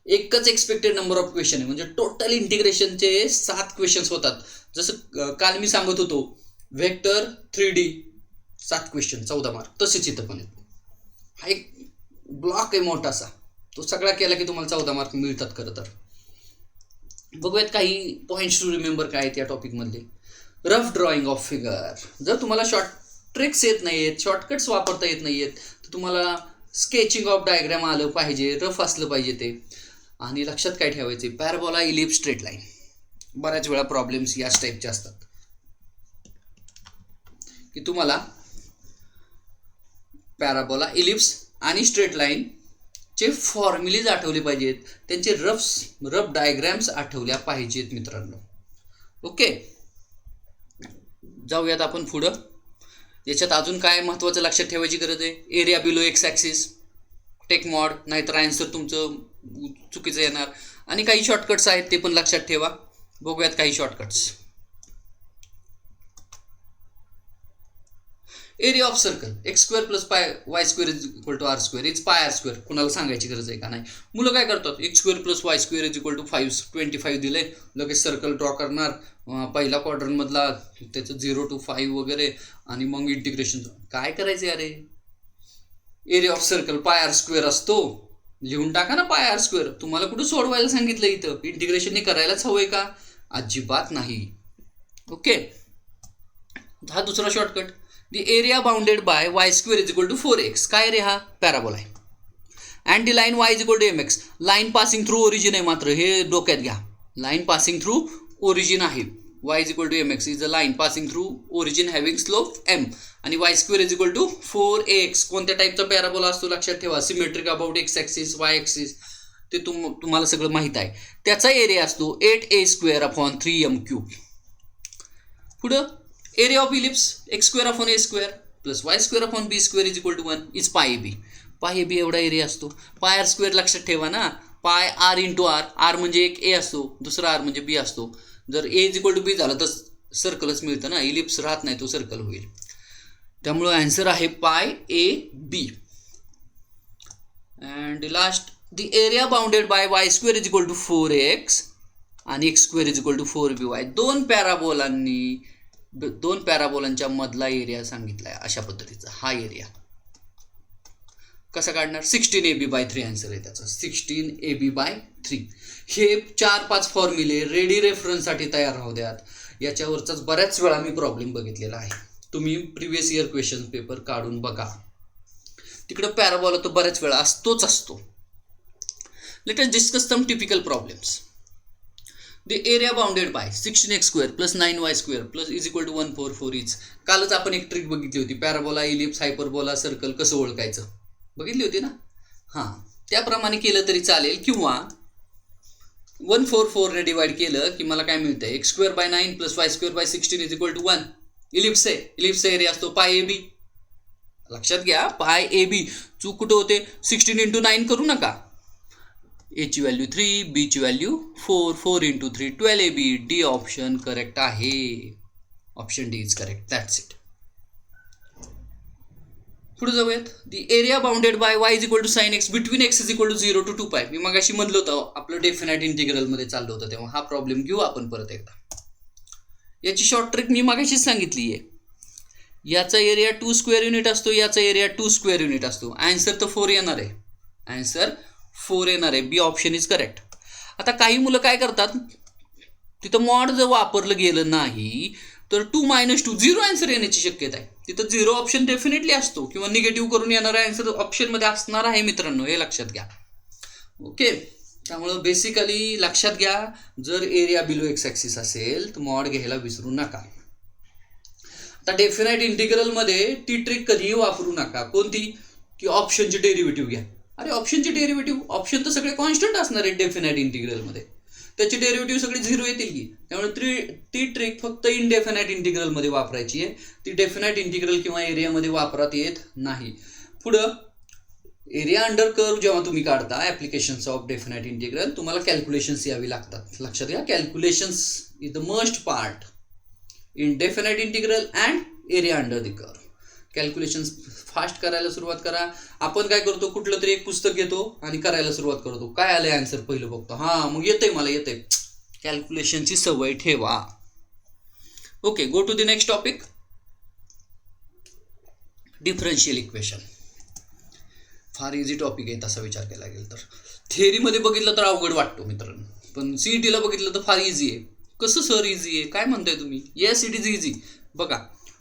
एकच एक्सपेक्टेड नंबर ऑफ क्वेश्चन आहे, म्हणजे टोटल इंटिग्रेशनचे 7 क्वेश्चन्स होतात. जसं काल मी सांगत होतो, व्हेक्टर 3D 7 क्वेश्चन 14 मार्क, तसेच इथं पण येतो. हा एक ब्लॉक आहे मोठासा, तो सगळा केला की तुम्हाला 14 मार्क मिळतात. खरं तर बघूयात काही पॉईंट्स टू रिमेंबर काय आहेत या टॉपिकमधले. Rough drawing of figure. जर तुम्हाला शॉर्ट ट्रिक्स येत नाही आहेत, शॉर्टकट्स वापरता येत नाही आहेत, तर तुम्हाला स्केचिंग ऑफ डायग्राम आलं पाहिजे, रफ असलं पाहिजे ते. आणि लक्षात काय ठेवायचे, पॅराबोला, इलिप्स, स्ट्रेट लाईन. बऱ्याच वेळा प्रॉब्लेम्स याच टाईपचे असतात की तुम्हाला पॅराबोला, इलिप्स आणि स्ट्रेट लाईन चे फॉर्म्युलेज आठवले पाहिजेत, त्यांचे रफ डायग्राम्स आठवल्या पाहिजेत मित्रांनो. ओके. जाऊयात आपण पुढं. याच्यात अजून काय महत्त्वाचं लक्षात ठेवायची गरज आहे, area below X axis. Take mod, नाहीतर आन्सर तुमचं चुकीचं येणार. आणि काही शॉर्टकट्स आहेत ते पण लक्षात ठेवा. बघूयात काही shortcuts. Area of circle x² + y² = r². It's πr². कुणाला सांगायची गरज आहे का नाही. मुलं काय करतात, x² + y² = 25 दिले, लगेच सर्कल ड्रॉ करणार पहिला क्वाड्रंटमधला, त्याचं 0 to 5 वगैरे, आणि मग इंटिग्रेशन. काय करायचं अरे, एरिया ऑफ सर्कल πr² असतो, लिहून टाका ना πr². तुम्हाला कुठं सोडवायला सांगितलं, इथं इंटिग्रेशनने करायलाच हवंय का? अजिबात नाही. ओके. हा दुसरा shortcut. The area bounded by y² = 4x. काय रे, हा पॅराबोला आहे. And the line y = mx. Line passing through origin आहे, मात्र हे डोक्यात घ्या. लाईन पासिंग थ्रू ओरिजिन आहे. y = mx is a line passing through origin having slope m. आणि y² = 4x. कोणत्या टाईपचा पॅराबोला असतो लक्षात ठेवा. Symmetric about x axis, y axis, ते तुम्हाला सगळं माहीत आहे. त्याचा एरिया असतो 8a² / 3m³. पुढं area of ellipse x² / a² + y² / b² = 1 is πab. πab एवढा एरिया असतो. πr² लक्षात ठेवा ना. πr × r. r म्हणजे एक a असतो, दुसरा r म्हणजे b असतो. जर ए इज इक्वल टू बी झालं तर सर्कलच मिळतं ना, इलिप्स राहत नाही, तो सर्कल होईल. त्यामुळं आन्सर आहे pi A B. And last, the area bounded by y square is equal to 4x आणि x square is equal to 4by. दोन पॅराबोलांच्या मधला एरिया सांगितलाय अशा पद्धतीचा. हा एरिया कसा काढणार? 16ab/3 आन्सर आहे त्याचा. 16ab/3. हे 4-5 फॉर्म्युले रेडी रेफरन्ससाठी तयार राहू द्यात. याच्यावरचाच बऱ्याच वेळा मी प्रॉब्लेम बघितलेला आहे. तुम्ही प्रिव्हियस इयर क्वेश्चन पेपर काढून बघा, तिकडं पॅराबोला तो बऱ्याच वेळा असतो. Let us discuss some typical problems. The area bounded by 16x² + 9y² + is equal to 144 is. कालच आपण एक ट्रिक बघितली होती, पॅराबोला, इलिप्स, हायपरबोला, सर्कल कसं ओळखायचं बघितली होती ना. हां, त्याप्रमाणे केलं तरी चालेल, किंवा 144 ने डिवाइड केलं की मला काय मिळतं? x²/9 + y²/16 is equal to 1. इलिप्सचा एरिया असतो पाय ए बी. लक्षात घ्या, पाय ए बी. चूक कुठं होते? 16 × 9 करू नका. ए ची व्हॅल्यू 3, बी ची value 4. 4 × 3 12ab. D option correct आहे. Option D is correct. That's it. पुढे जाऊयात. The area bounded by y is equal to sin x between x is equal to 0 to 2π. मी मगाशी म्हणलं होतं आपलं डेफिनाइट इंटिग्रलमध्ये चाललं होतं, तेव्हा हा प्रॉब्लेम घेऊ आपण परत एकदा. याची शॉर्ट ट्रिक मी मगाशीच सांगितली आहे. याचा एरिया 2 स्क्वेअर युनिट असतो, याचा एरिया 2 स्क्वेअर युनिट असतो. आन्सर तर 4 येणार आहे. आन्सर 4 येणार आहे. बी ऑप्शन इज करेक्ट. आता काही मुलं काय करतात, तिथं मॉड जर वापरलं गेलं नाही तर 2 - 2 0 आन्सर येण्याची शक्यता आहे. तिथं 0 ऑप्शन डेफिनेटली असतो, किंवा निगेटिव्ह करून येणारा आन्सर ऑप्शनमध्ये असणार आहे मित्रांनो, हे लक्षात घ्या. ओके, त्यामुळं बेसिकली लक्षात घ्या, जर एरिया बिलो एक्स ॲक्सिस असेल तर मॉड घ्यायला विसरू नका. आता डेफिनाइट इंटिग्रलमध्ये ती ट्रिक कधीही वापरू नका. कोणती? की ऑप्शनचे डेरिव्हेटिव्ह घ्या. अरे ऑप्शनचे डेरिव्हेटिव्ह, ऑप्शन तर सगळे कॉन्स्टंट असणार आहेत डेफिनाइट इंटिग्रलमध्ये, त्याचे डेरिव्हेटिव्ह सगळे 0 येतील की. त्यामुळे ती ट्रिक फक्त इनडेफिनाइट इंटिग्रलमध्ये वापरायची आहे. ती डेफिनाइट इंटिग्रल किंवा एरियामध्ये वापरात येत नाही. पुढं एरिया अंडर कर्व जेव्हा तुम्ही काढता ॲप्लिकेशन्स ऑफ डेफिनाइट इंटिग्रल, तुम्हाला कॅल्क्युलेशन्स यावी लागतात. लक्षात घ्या, calculations is the must part in definite integral and area under the curve. Calculations fast करायला सुरुवात करा. आपण काय करतो, कुठलं तरी एक पुस्तक घेतो आणि करायला सुरुवात करतो. काय आलंय आन्सर पहिलं बघतो, हां मग मला येतंय. कॅल्क्युलेशनची सवय ठेवा. Okay, go to the next topic. Differential equation. फार इझी टॉपिक आहे तसा विचार केला गेला तर. थिअरीमध्ये बघितलं तर अवघड वाटतो मित्रांनो, पण CETला बघितलं तर फार इझी आहे. कसं सर इझी आहे, काय म्हणताय तुम्ही? Yes, it is easy. बघा,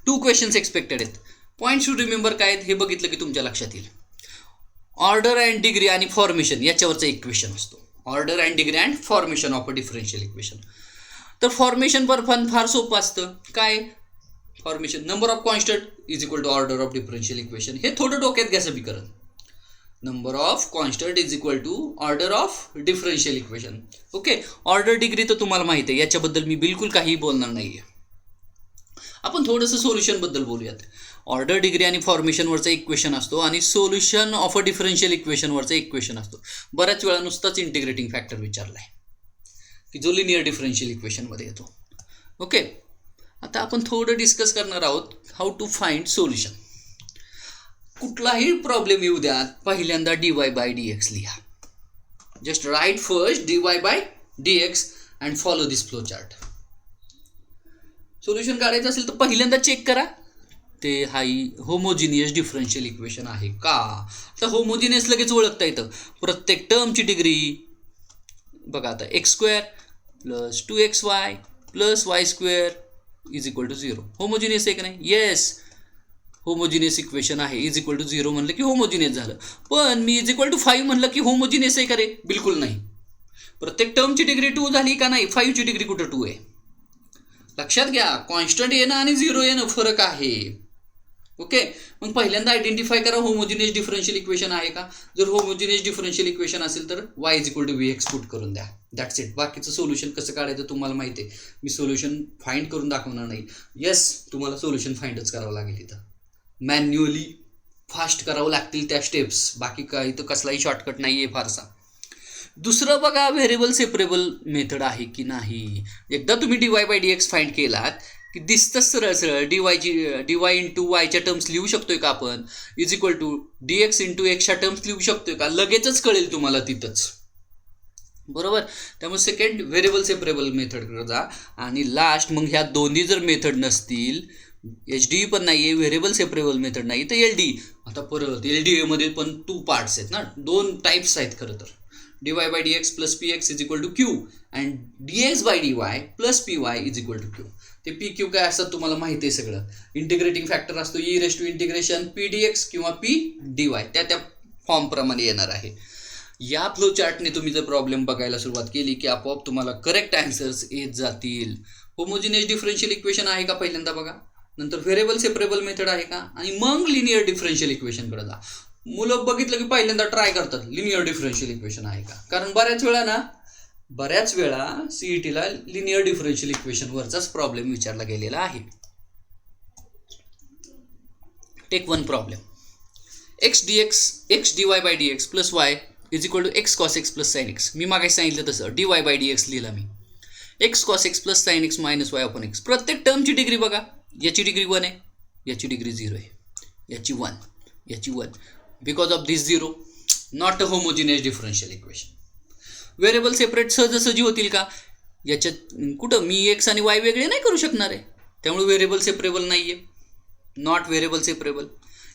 2 क्वेश्चन्स एक्सपेक्टेड आहेत. पॉईंट्स टू रिमेंबर काय आहेत हे बघितलं की तुमच्या लक्षात येईल. ऑर्डर अँड डिग्री आणि फॉर्मेशन याच्यावरचं एक क्वेश्चन असतो. Order and degree and formation of a differential equation. तर फॉर्मेशन पण फार सोपं असतं. काय formation? Number of constant is equal to order of differential equation. हे थोडं डोक्यात घ्या समीकरण. Number of constant is equal to order of differential equation. Okay, order degree तर तुम्हाला माहिती आहे, याच्याबद्दल मी बिलकुल काही बोलणार नाही आहे. आपण थोडंसं सोल्युशनबद्दल बोलूयात. ऑर्डर डिग्री आणि फॉर्मेशनवरचा एक क्वेश्चन असतो आणि सोल्युशन ऑफ अ डिफरन्शियल इक्वेशनवरचा एक क्वेश्चन असतो. बऱ्याच वेळा नुसताच इंटिग्रेटिंग फॅक्टर विचारला आहे की जो लिनियर डिफरन्शियल इक्वेशनमध्ये येतो. ओके, आता आपण थोडं डिस्कस करणार आहोत हाऊ टू फाइंड सोल्युशन. कुठलाही प्रॉब्लेम येऊ द्या, पहिल्यांदा dy/dx लिहा. Just write first dy/dx and follow this flow chart. Solution काढायचं असेल तर पहिल्यांदा चेक करा ते हाई होमोजिनियस डिफरन्शियल इक्वेशन आहे का. तर होमोजिनियस लगेच ओळखता येतं. प्रत्येक टर्मची डिग्री बघा. आता x² + 2xy + y² is equal to 0. Homogeneous आहे का नाही? येस, होमोजिनियस इक्वेशन आहे. इज इक्वल टू 0 म्हणलं की होमोजिनियस झालं. पण मी इज इक्वल टू 5 म्हणलं की होमोजिनियस आहे का रे? बिलकुल नाही. प्रत्येक टर्मची डिग्री 2 झाली का नाही? 5ची डिग्री कुठं 2 आहे? लक्षात घ्या, कॉन्स्टंट येणं आणि 0 येणं फरक आहे. ओके, मग पहिल्यांदा आयडेंटिफाय करा होमोजिनियस डिफरन्शियल इक्वेशन आहे का. जर होमोजिनियस डिफरन्शियल इक्वेशन असेल तर y is equal to vx put करून द्या. That's it. बाकीचं सोल्युशन कसं काढायचं तुम्हाला माहिती आहे. मी सोल्युशन फाइंड करून दाखवणार नाही. येस, तुम्हाला सोल्युशन फाइंडच करावं लागेल. इथं मॅन्युअली फास्ट करावं लागतील त्या स्टेप्स. बाकी काही तर कसलाही शॉर्टकट नाही आहे फारसा. दुसरं बघा व्हेरिएबल सेपरेबल मेथड आहे की नाही. एकदा तुम्ही dy बाय dx फाइंड केलात की दिसतं सरळ सरळ dy इंटू वायच्या टर्म्स लिहू शकतोय का आपण, is equal to dx into एक्सच्या टर्म्स लिहू शकतोय का, लगेचच कळेल तुम्हाला तिथंच. बरोबर. त्यामुळे सेकंड व्हेरिएबल सेपरेबल मेथडकडे जा. आणि लास्ट मग ह्या दोन्ही जर मेथड नसतील, HDE पण नाही आहे, व्हेरिएबल सेपरेबल मेथड नाही, तर LDE. आता परत LDE मध्ये पण 2 पार्ट्स आहेत ना, 2 टाईप्स आहेत खरं तर. dy by dx plus px is equal to q and dx by dy plus py is equal to q. ते pq काय असतात तुम्हाला माहिती आहे सगळं. इंटिग्रेटिंग फॅक्टर असतो e raise to integration pdx किंवा p dy, त्या फॉर्म प्रमाणे येणार आहे. या फ्लो चार्टने तुम्ही जर प्रॉब्लेम बघायला सुरुवात केली की आपोआप तुम्हाला करेक्ट आन्सर्स येत जातील. होमोजिनियस डिफरन्शियल इक्वेशन आहे का पहिल्यांदा बघा, नंतर व्हेरिएबल सेपरेबल मेथड आहे का, आणि मग लिनियर डिफरन्शियल इक्वेशनकडे जा. मुलं बघितलं की पहिल्यांदा ट्राय करतात लिनियर डिफरन्शियल इक्वेशन आहे का, कारण बऱ्याच वेळा सीईटीला लिनियर डिफरन्शियल इक्वेशनवरचाच प्रॉब्लेम विचारला गेलेला आहे. Take one problem. X dy by dx plus y is equal to x cos x plus sine x. मी मागे सांगितलं तसं dy बाय dx लिहिला मी. X cos x plus sine x minus y upon x. प्रत्येक टर्मची degree बघा, याची डिग्री 1 आहे, याची डिग्री 0 आहे, याची 1, याची 1. Because of this 0 not a homogeneous differential equation. Variable separate सहजासहजी होतील का, याच्यात कुठं मी एक्स आणि वाय वेगळे नाही करू शकणार आहे, त्यामुळे व्हेरिएबल सेपरेबल नाही आहे, नॉट व्हेरिएबल सेपरेबल.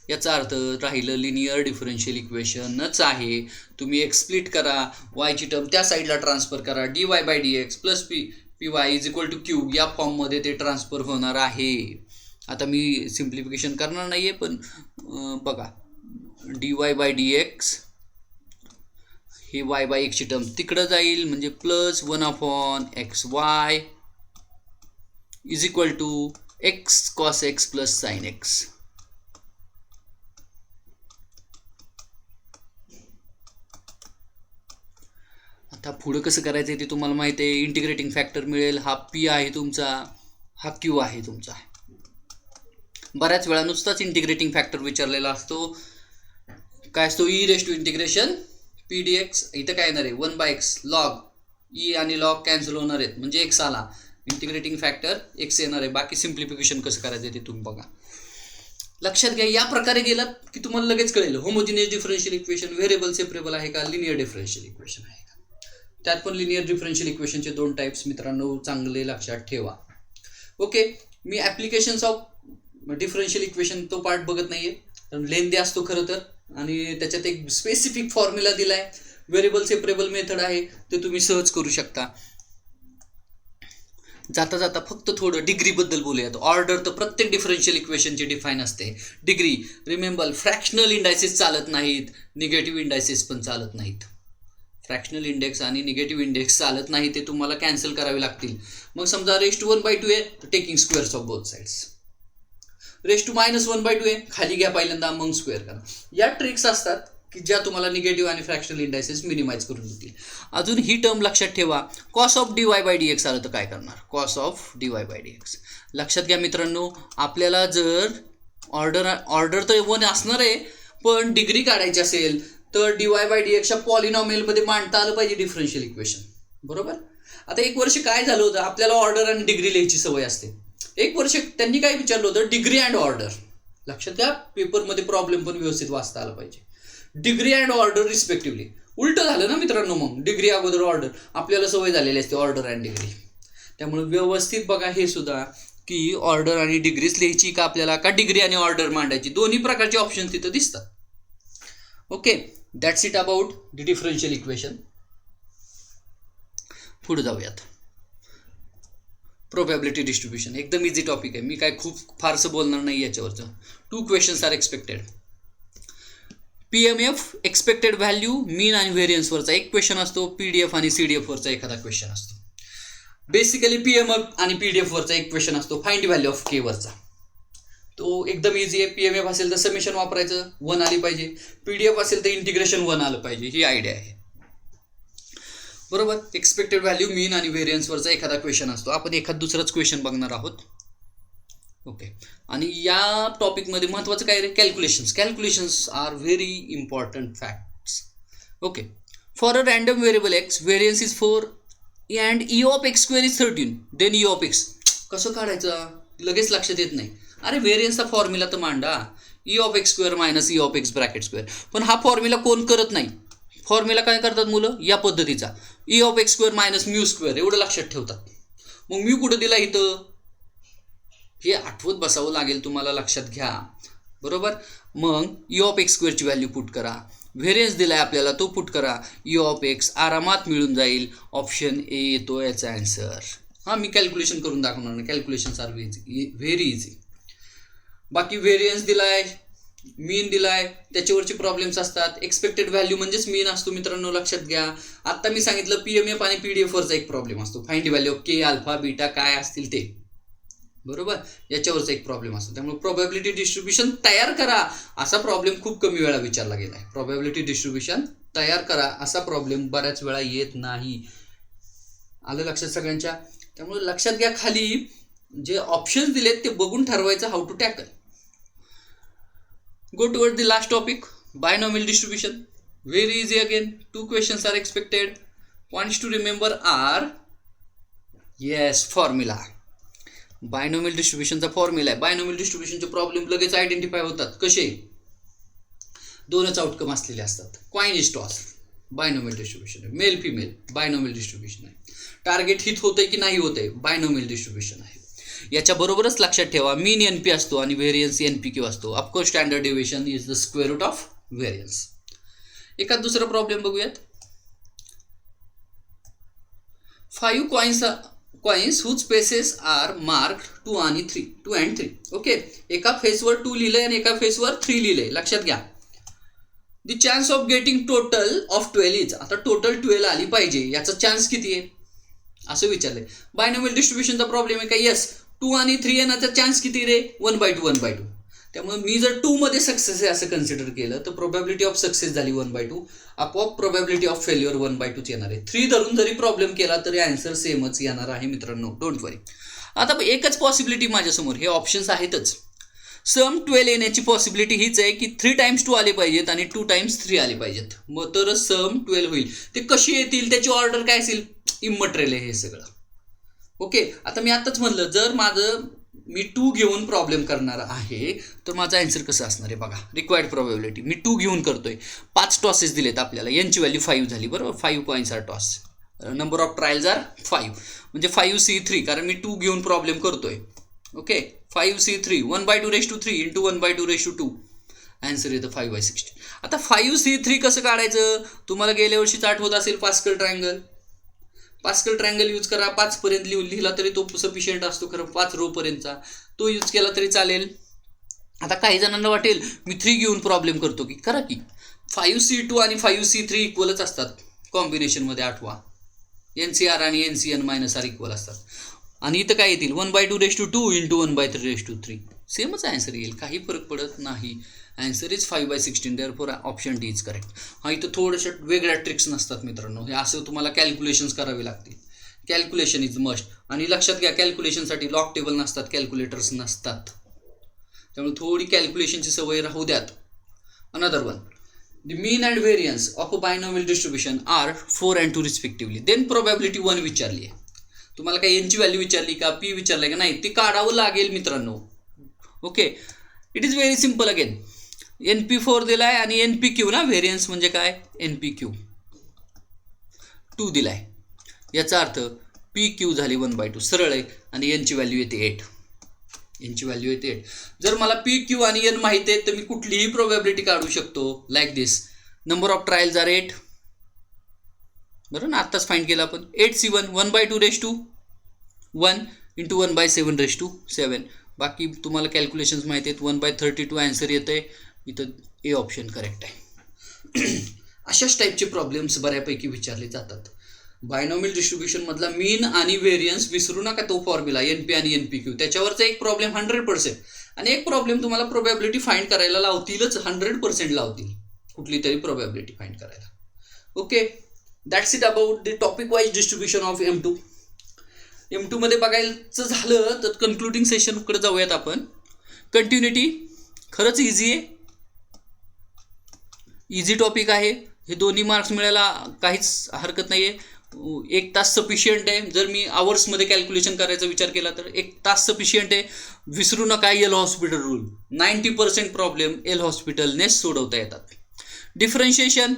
याचा अर्थ राहिलं लिनियर डिफरन्शियल इक्वेशनच आहे. तुम्ही एक स्प्लिट करा, वायची टर्म त्या साईडला ट्रान्सफर करा, dy by dx plus py is equal to q या फॉर्ममध्ये ते ट्रान्सफर होणार आहे. आता मी सिम्प्लिफिकेशन करणार नाही आहे, पण बघा dy बाय dx हे y बाय एक्सची टर्म तिकडं जाईल, म्हणजे plus 1 upon x y is equal to x cos x plus sine x. आता पुढं कसं करायचं आहे ते तुम्हाला माहिती आहे. इंटिग्रेटिंग फॅक्टर मिळेल, हा p आहे तुमचा, हा q आहे तुमचा. बऱ्याच वेळा नुसताच इंटिग्रेटिंग फॅक्टर विचारलेला असतो. काय असतो, e raise to integration p dx. इथं काय येणार आहे 1 बाय एक्स लॉग, e आणि लॉग कॅन्सल होणार आहेत म्हणजे x आला, इंटिग्रेटिंग फॅक्टर x येणार आहे. बाकी सिम्प्लिफिकेशन कसं करायचं ते तुम्ही बघा. लक्षात घ्या, या प्रकारे गेलात की तुम्हाला लगेच कळेल homogeneous differential equation variable separable आहे का, लिनियर डिफरन्शियल इक्वेशन आहे का. त्यात पण लिनियर डिफरन्शियल इक्वेशनचे 2 टाईप्स मित्रांनो चांगले लक्षात ठेवा. Okay, me applications of differential equation तो पार्ट बघत नाहीये, कारण लेंदी असतो खरं तर, आणि त्याच्यात एक स्पेसिफिक फॉर्म्युला दिलाय, व्हेरिएबल सेपरेबल मेथड आहे, ते तुम्ही सहज करू शकता. जाता जाता फक्त थोडं डिग्रीबद्दल बोलूयात. ऑर्डर तर प्रत्येक डिफरन्शियल इक्वेशनची डिफाईन असते. डिग्री रिमेंबर, फ्रॅक्शनल इंडायसेस चालत नाहीत, निगेटिव्ह इंडायसेस पण चालत नाहीत. फ्रॅक्शनल इंडेक्स आणि निगेटिव्ह इंडेक्स चालत नाही, ते तुम्हाला कॅन्सल करावे लागतील. मग समजा रेस टू 1/2 आहे तर taking squares of both sides. Raise to -1/2 आहे, खाली घ्या पहिल्यांदा, मग स्क्वेअर करा. या ट्रिक्स असतात की ज्या तुम्हाला निगेटिव्ह आणि फ्रॅक्शनल इंडायसेस मिनिमाइज करून देतील. अजून ही टर्म लक्षात ठेवा, cos of dy by dx आलं तर काय करणार, cos of dy by dx. लक्षात घ्या मित्रांनो, आपल्याला जर ऑर्डर तर 1 असणार आहे, पण डिग्री काढायची असेल तर dy बाय dxच्या पॉलिनॉमियलमध्ये मांडता आलं पाहिजे डिफरन्शियल इक्वेशन. बरोबर. आता एक वर्ष काय झालं होतं, आपल्याला ऑर्डर आणि डिग्री लिहायची सवय असते. एक वर्ष त्यांनी काय विचारलं होतं, डिग्री अँड ऑर्डर. लक्षात घ्या, पेपरमध्ये प्रॉब्लेम पण व्यवस्थित वाचता आला पाहिजे. Degree and order respectively. उलट झालं ना मित्रांनो, मग डिग्री अगोदर ऑर्डर, आपल्याला सवय झालेली असते ऑर्डर अँड डिग्री. त्यामुळे व्यवस्थित बघा हे सुद्धा, की ऑर्डर आणि डिग्रीच लिहायची का आपल्याला, का डिग्री आणि ऑर्डर मांडायची, दोन्ही प्रकारचे ऑप्शन तिथं दिसतात. Okay, that's it about the differential equation. पुढे जाऊयात. प्रोबॅबिलिटी डिस्ट्रीब्युशन एकदम इझी टॉपिक आहे, मी काय खूप फारसं बोलणार नाही याच्यावरचं. 2 questions are expected. PMF expected value, mean आणि व्हेरियन्सवरचा एक क्वेश्चन असतो, PDF आणि CDF वरचा एखादा क्वेश्चन असतो. बेसिकली PMF आणि PDF वरचा एक क्वेश्चन असतो, फाइंड व्हॅल्यू ऑफ K वरचा. तो एकदम इझी आहे. PMF असेल तर समेशन वापरायचं, 1 आली पाहिजे. PDF असेल तर इंटिग्रेशन 1 आलं पाहिजे, ही आयडिया आहे. बरोबर. एक्सपेक्टेड व्हॅल्यू, मीन आणि व्हेरियन्सवरचा एखादा क्वेश्चन असतो. आपण एखाद दुसराच क्वेश्चन बघणार आहोत. ओके, आणि या टॉपिकमध्ये महत्त्वाचं काय रे, calculations are very important facts. Okay, for a random variable x variance is 4 and E of x square is 13 then E of x. कसं काढायचं लगेच लक्षात येत नाही. अरे व्हेरियन्सचा फॉर्म्युला तर मांडा, E of x square minus E of x bracket square. पण हा फॉर्म्युला कोण करत नाही. फॉर्म्युला काय करतात मुलं या पद्धतीचा, E of x square minus mu square एवढं लक्षात ठेवतात. मग म्यू कुठं दिला इथं, हे आठवत बसावं लागेल तुम्हाला, लक्षात घ्या. बरोबर. मग ई ऑफ एक्स स्क्वेअरची व्हॅल्यू पुट करा, व्हेरियन्स दिलाय आपल्याला तो पुट करा, ई ऑफ एक्स आरामात मिळून जाईल. ऑप्शन ए येतो याचा आन्सर. हां, मी कॅल्क्युलेशन करून दाखवणार नाही, कॅल्क्युलेशन्स आर व्हेरी इझी. बाकी व्हेरियन्स दिलाय, मीन दिलाय, त्याच्यावरचे प्रॉब्लेम्स असतात. एक्सपेक्टेड व्हॅल्यू म्हणजेच मीन असतो मित्रांनो, लक्षात घ्या. आता मी सांगितलं पीएमएफ आणि पीडीएफवरचा एक प्रॉब्लेम असतो, find value of K alpha beta काय असतील ते. बरोबर, याच्यावरचा एक प्रॉब्लेम असतो. त्यामुळे प्रोबॅबिलिटी डिस्ट्रीब्युशन तयार करा असा प्रॉब्लेम खूप कमी वेळा विचारला गेला आहे. प्रोबॅबिलिटी डिस्ट्रीब्युशन तयार करा असा प्रॉब्लेम बऱ्याच वेळा येत नाही. आलं लक्षात सगळ्यांच्या. त्यामुळे लक्षात घ्या, खाली जे ऑप्शन्स दिलेत ते बघून ठरवायचं how to tackle. Go toward the last topic, binomial distribution. Very easy again, 2 questions are expected. Points to remember are, yes, formula. Binomial डिस्ट्रीब्युशनचा फॉर्म्युला आहे. बायनॉमियल डिस्ट्रीब्युशनचे प्रॉब्लेम लगेच आयडेंटिफाय होतात. कसे, 2च आउटकम असलेले असतात. Coin is toss binomial distribution आहे, मेल फिमेल बायनॉमियल डिस्ट्रीब्युशन आहे. टार्गेट हिट होतंय की नाही होतंय बायनॉमियल डिस्ट्रीब्युशन आहे. याच्याबरोबरच लक्षात ठेवा, मीन एनपी असतो आणि व्हेरियन्स एनपीक्यू असतो. Of course standard deviation is the square root of variance. एखाद दुसरा प्रॉब्लेम बघूयात. 5 coins whose spaces are marked 2 and 3. Okay, एका फेसवर 2 लिहिलंय आणि एका फेसवर 3 लिहिलंय. लक्षात घ्या. The chance of getting total of 12 is, आता टोटल 12 आली पाहिजे, याचा चान्स किती आहे असं विचारलंय. बायनॉमियल डिस्ट्रीब्युशनचा प्रॉब्लेम आहे का, येस. 2 आणि 3 येण्याचा चान्स किती रे, 1/2 1/2. त्यामुळे मी जर 2 मध्ये सक्सेस आहे असं कन्सिडर केलं तर प्रोबॅबिलिटी ऑफ सक्सेस झाली 1/2. आपोआप प्रोबॅबिलिटी ऑफ फेल्युअर 1/2 येणार आहे. 3 धरून जरी प्रॉब्लेम केला तरी आन्सर सेमच येणार आहे मित्रांनो, डोंट वरी. आता एकच पॉसिबिलिटी माझ्यासमोर, हे ऑप्शन्स आहेतच. सम 12 येण्याची पॉसिबिलिटी हीच आहे की 3 times 2 आले पाहिजेत आणि 2 times 3 आले पाहिजेत, मग तर सम 12 होईल. ते कशी येतील त्याची ऑर्डर काय असेल, इमटेरियल आहे हे सगळं. ओके, आता मी आताच म्हणलं जर मी 2 घेऊन प्रॉब्लेम करणार आहे तर माझा आन्सर कसं असणार आहे बघा. रिक्वायर्ड प्रोबॅबिलिटी मी 2 घेऊन करतोय. 5 टॉसेस दिलेत आपल्याला, यांची व्हॅल्यू 5 झाली. बरोबर, 5 coins are toss, number of trials are 5, म्हणजे 5C3 कारण मी 2 घेऊन प्रॉब्लेम करतोय. ओके, 5C3 1/2 इंटू 1/2 आन्सर येतं 5/16. आता 5C3 कसं काढायचं, तुम्हाला गेल्या वर्षीच आठवत असेल pascal triangle. Pascal triangle use करा. 5 पर्यंत लिहिला तरी तो सफिशियंट असतो, खरं 5 रो पर्यंतचा तो यूज केला तरी चालेल. आता काही जणांना वाटेल मी 3 घेऊन प्रॉब्लेम करतो की, करा की. 5C2 आणि 5C3 इक्वलच असतात कॉम्बिनेशनमध्ये, आठवा. NCR आणि NCN-R इक्वल असतात. आणि इथं काय येतील 1/2 इंटू 1/3 सेमच आन्सर येईल, काही फरक पडत नाही. Answer is 5/16, therefore option D is correct. हा, इथं थोड्याशा वेगळ्या ट्रिक्स नसतात मित्रांनो, हे असं तुम्हाला कॅल्क्युलेशन्स करावे लागतील. Calculation is must. आणि लक्षात घ्या, कॅल्क्युलेशनसाठी लॉग टेबल नसतात, कॅल्क्युलेटर्स नसतात. त्यामुळे थोडी कॅल्क्युलेशनची सवय राहू द्यात. Another one, the mean and variance of a binomial distribution are 4 and 2 respectively. Then probability 1 विचारली आहे. तुम्हाला काही एनची व्हॅल्यू विचारली का, पी विचारलं का, नाही, ते काढावं लागेल मित्रांनो. Okay, it is very simple. Again NP4 दिलाय आणि NPQ ना, व्हेरियन्स म्हणजे काय, NPQ 2 दिलाय. याचा अर्थ PQ झाली 1/2, सरळ आहे. आणि Nची व्हॅल्यू येते 8. Nची व्हॅल्यू येते 8. जर मला PQ आणि N माहिती आहे तर मी कुठलीही प्रोबॅबिलिटी काढू शकतो. Like this, number of trials are 8. बरं ना, आत्ताच फाइंड केलं आपण. 8C1 1/2 इंटू 1/7 बाकी तुम्हाला कॅल्क्युलेशन्स माहिती आहेत. 1/32 आन्सर येतं आहे. इथं ए ऑप्शन करेक्ट आहे. अशाच टाईपचे प्रॉब्लेम्स बऱ्यापैकी विचारले जातात. बायनॉमियल डिस्ट्रीब्युशनमधला मीन आणि व्हेरियन्स विसरू नका, तो फॉर्म्युला NP आणि NPQ. त्याच्यावरचा एक प्रॉब्लेम 100% आणि एक प्रॉब्लेम तुम्हाला प्रोबॅबिलिटी फाइंड करायला लावतीलच, 100% लावतील कुठली तरी प्रोबॅबिलिटी फाइंड करायला. Okay, that's it about the topic wise distribution of M2. M2 मध्ये बघायचं झालं तर कन्क्लुडिंग सेशनकडे जाऊयात आपण. कंटिन्युटी खरंच इझी आहे, इझी टॉपिक आहे. हे दोन्ही मार्क्स मिळायला काहीच हरकत नाही आहे. 1 तास सफिशियंट आहे. जर मी आवर्समध्ये कॅल्क्युलेशन करायचा विचार केला तर 1 तास सफिशियंट आहे. विसरू नका एल हॉस्पिटल रूल. 90% प्रॉब्लेम एल हॉस्पिटलनेच सोडवता येतात. Differentiation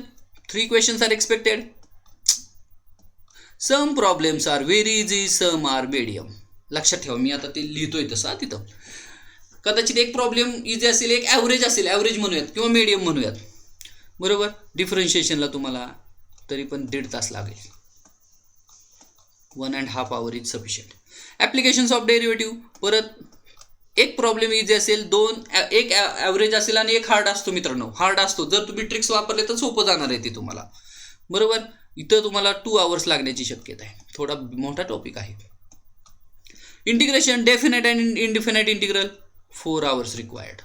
3 questions are expected. Some problems are very easy, some are medium. लक्षात ठेवा, मी आता ते लिहितोय तसं तिथं. कदाचित एक प्रॉब्लेम इझी असेल, एक ॲव्हरेज असेल, ॲव्हरेज म्हणूयात किंवा मीडियम म्हणूयात. बरोबर. डिफरन्शिएशनला तुम्हाला तरी पण 1.5 तास लागेल. 1.5 hour is sufficient. Applications of derivative, परत एक प्रॉब्लेम इझी असेल, एक ॲव्हरेज असेल आणि एक हार्ड असतो मित्रांनो. हार्ड असतो. जर तुम्ही ट्रिक्स वापरले तर सोपं जाणार आहे ते तुम्हाला. बरोबर. इथं तुम्हाला 2 hours लागण्याची शक्यता आहे. थोडा मोठा टॉपिक आहे. Integration, definite and indefinite integral 4 hours required.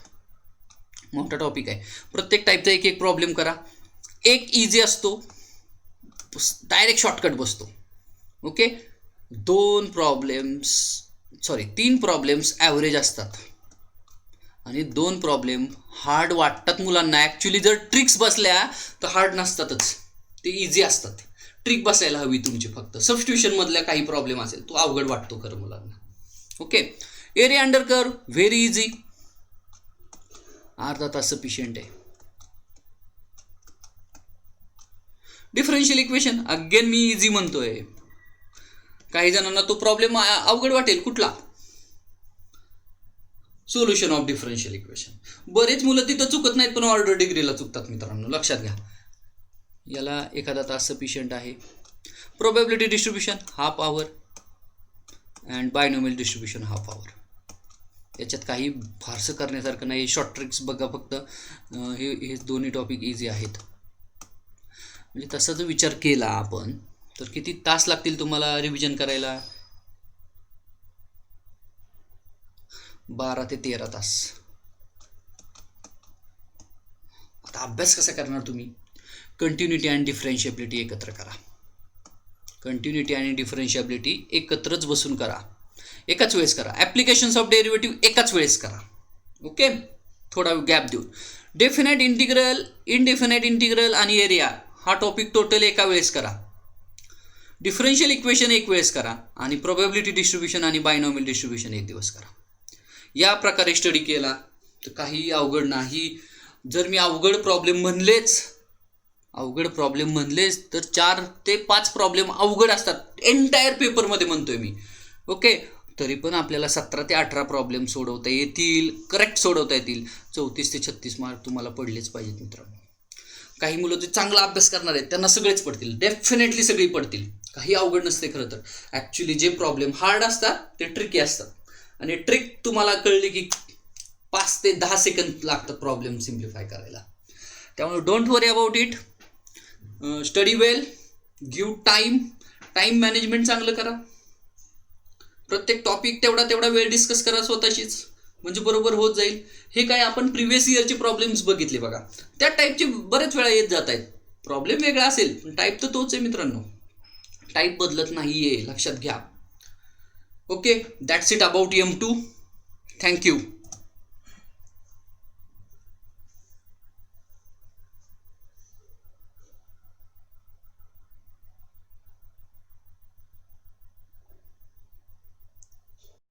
मोठा टॉपिक आहे. प्रत्येक टाईपचा एक प्रॉब्लेम करा. एक इझी असतो, डायरेक्ट शॉर्टकट बसतो. ओके. 3 प्रॉब्लेम्स ॲव्हरेज असतात आणि 2 प्रॉब्लेम हार्ड वाटतात मुलांना. ॲक्च्युली जर ट्रिक्स बसल्या तर हार्ड नसतातच, ते इझी असतात. ट्रिक बसायला हवी तुमची फक्त. सबस्टिट्यूशनमधल्या काही प्रॉब्लेम असेल तो अवघड वाटतो खरं मुलांना. Okay. Area under curve very easy, अर्धा तास सफिशियंट आहे. डिफरन्शियल इक्वेशन अगेन मी इझी म्हणतोय. काही जणांना तो प्रॉब्लेम अवघड वाटेल. कुठला? Solution of differential equation. बरेच मुलं तिथं चुकत नाहीत पण ऑर्डर डिग्रीला चुकतात मित्रांनो, लक्षात घ्या. याला 1 तास सफिशियंट आहे. Probability distribution 1/2 hour and binomial distribution 1/2 hour. याच्यात काही फारसं करण्यासारखं नाही. शॉर्ट ट्रिक्स बघा फक्त. हे दोन्ही टॉपिक इझी आहेत. म्हणजे तसा जर विचार केला आपण तर किती तास लागतील तुम्हाला रिव्हिजन करायला? 12 ते 13 तास. आता अभ्यास कसा करणार तुम्ही? कंटिन्युटी आणि डिफरन्शिएबिलिटी एकत्र करा. कंटिन्युटी आणि डिफरन्शिएबिलिटी एकत्रच बसून करा. एकाच वेळेस करा. ॲप्लिकेशन्स ऑफ डेरिव्हेटिव्ह एकाच वेळेस करा. ओके. थोडा गॅप देऊन. डेफिनेट इंटिग्रल, इनडेफिनेट इंटिग्रल आणि एरिया हा टॉपिक टोटल एका वेळेस करा. डिफरन्शियल इक्वेशन एक वेळेस करा आणि प्रोबॅबिलिटी डिस्ट्रीब्युशन आणि बायनॉमियल डिस्ट्रीब्युशन एक दिवस करा. या प्रकारे स्टडी केला तर काही अवघड नाही. जर मी अवघड प्रॉब्लेम म्हणलेच तर 4 ते 5 प्रॉब्लेम अवघड असतात एंटायर पेपरमध्ये म्हणतोय मी. ओके. तरी पण आपल्याला 17 ते 18 प्रॉब्लेम सोडवता येतील, करेक्ट सोडवता येतील. 34 ते 36 मार्क तुम्हाला पडलेच पाहिजेत मित्रांनो. काही मुलं जे चांगला अभ्यास करणार आहेत त्यांना सगळेच पडतील, डेफिनेटली सगळी पडतील. काही अवघड नसते खरं तर. ॲक्च्युली जे प्रॉब्लेम हार्ड असतात ते ट्रिकी असतात आणि ट्रिक तुम्हाला कळली की 5 ते 10 सेकंद लागतात प्रॉब्लेम सिम्प्लिफाय करायला. त्यामुळे don't worry about it. Study well, give time management चांगलं करा. प्रत्येक टॉपिक तेवढा वेळ डिस्कस करा स्वतःशीच, म्हणजे बरोबर होत जाईल. हे काय आपण प्रिव्हियस इयरचे प्रॉब्लेम्स बघितले बघा, त्या टाईपचे बरेच वेळा येत जात आहेत. प्रॉब्लेम वेगळा असेल पण टाईप तर तोच आहे मित्रांनो. टाईप बदलत नाही आहे, लक्षात घ्या. Okay. That's it about M2. Thank you.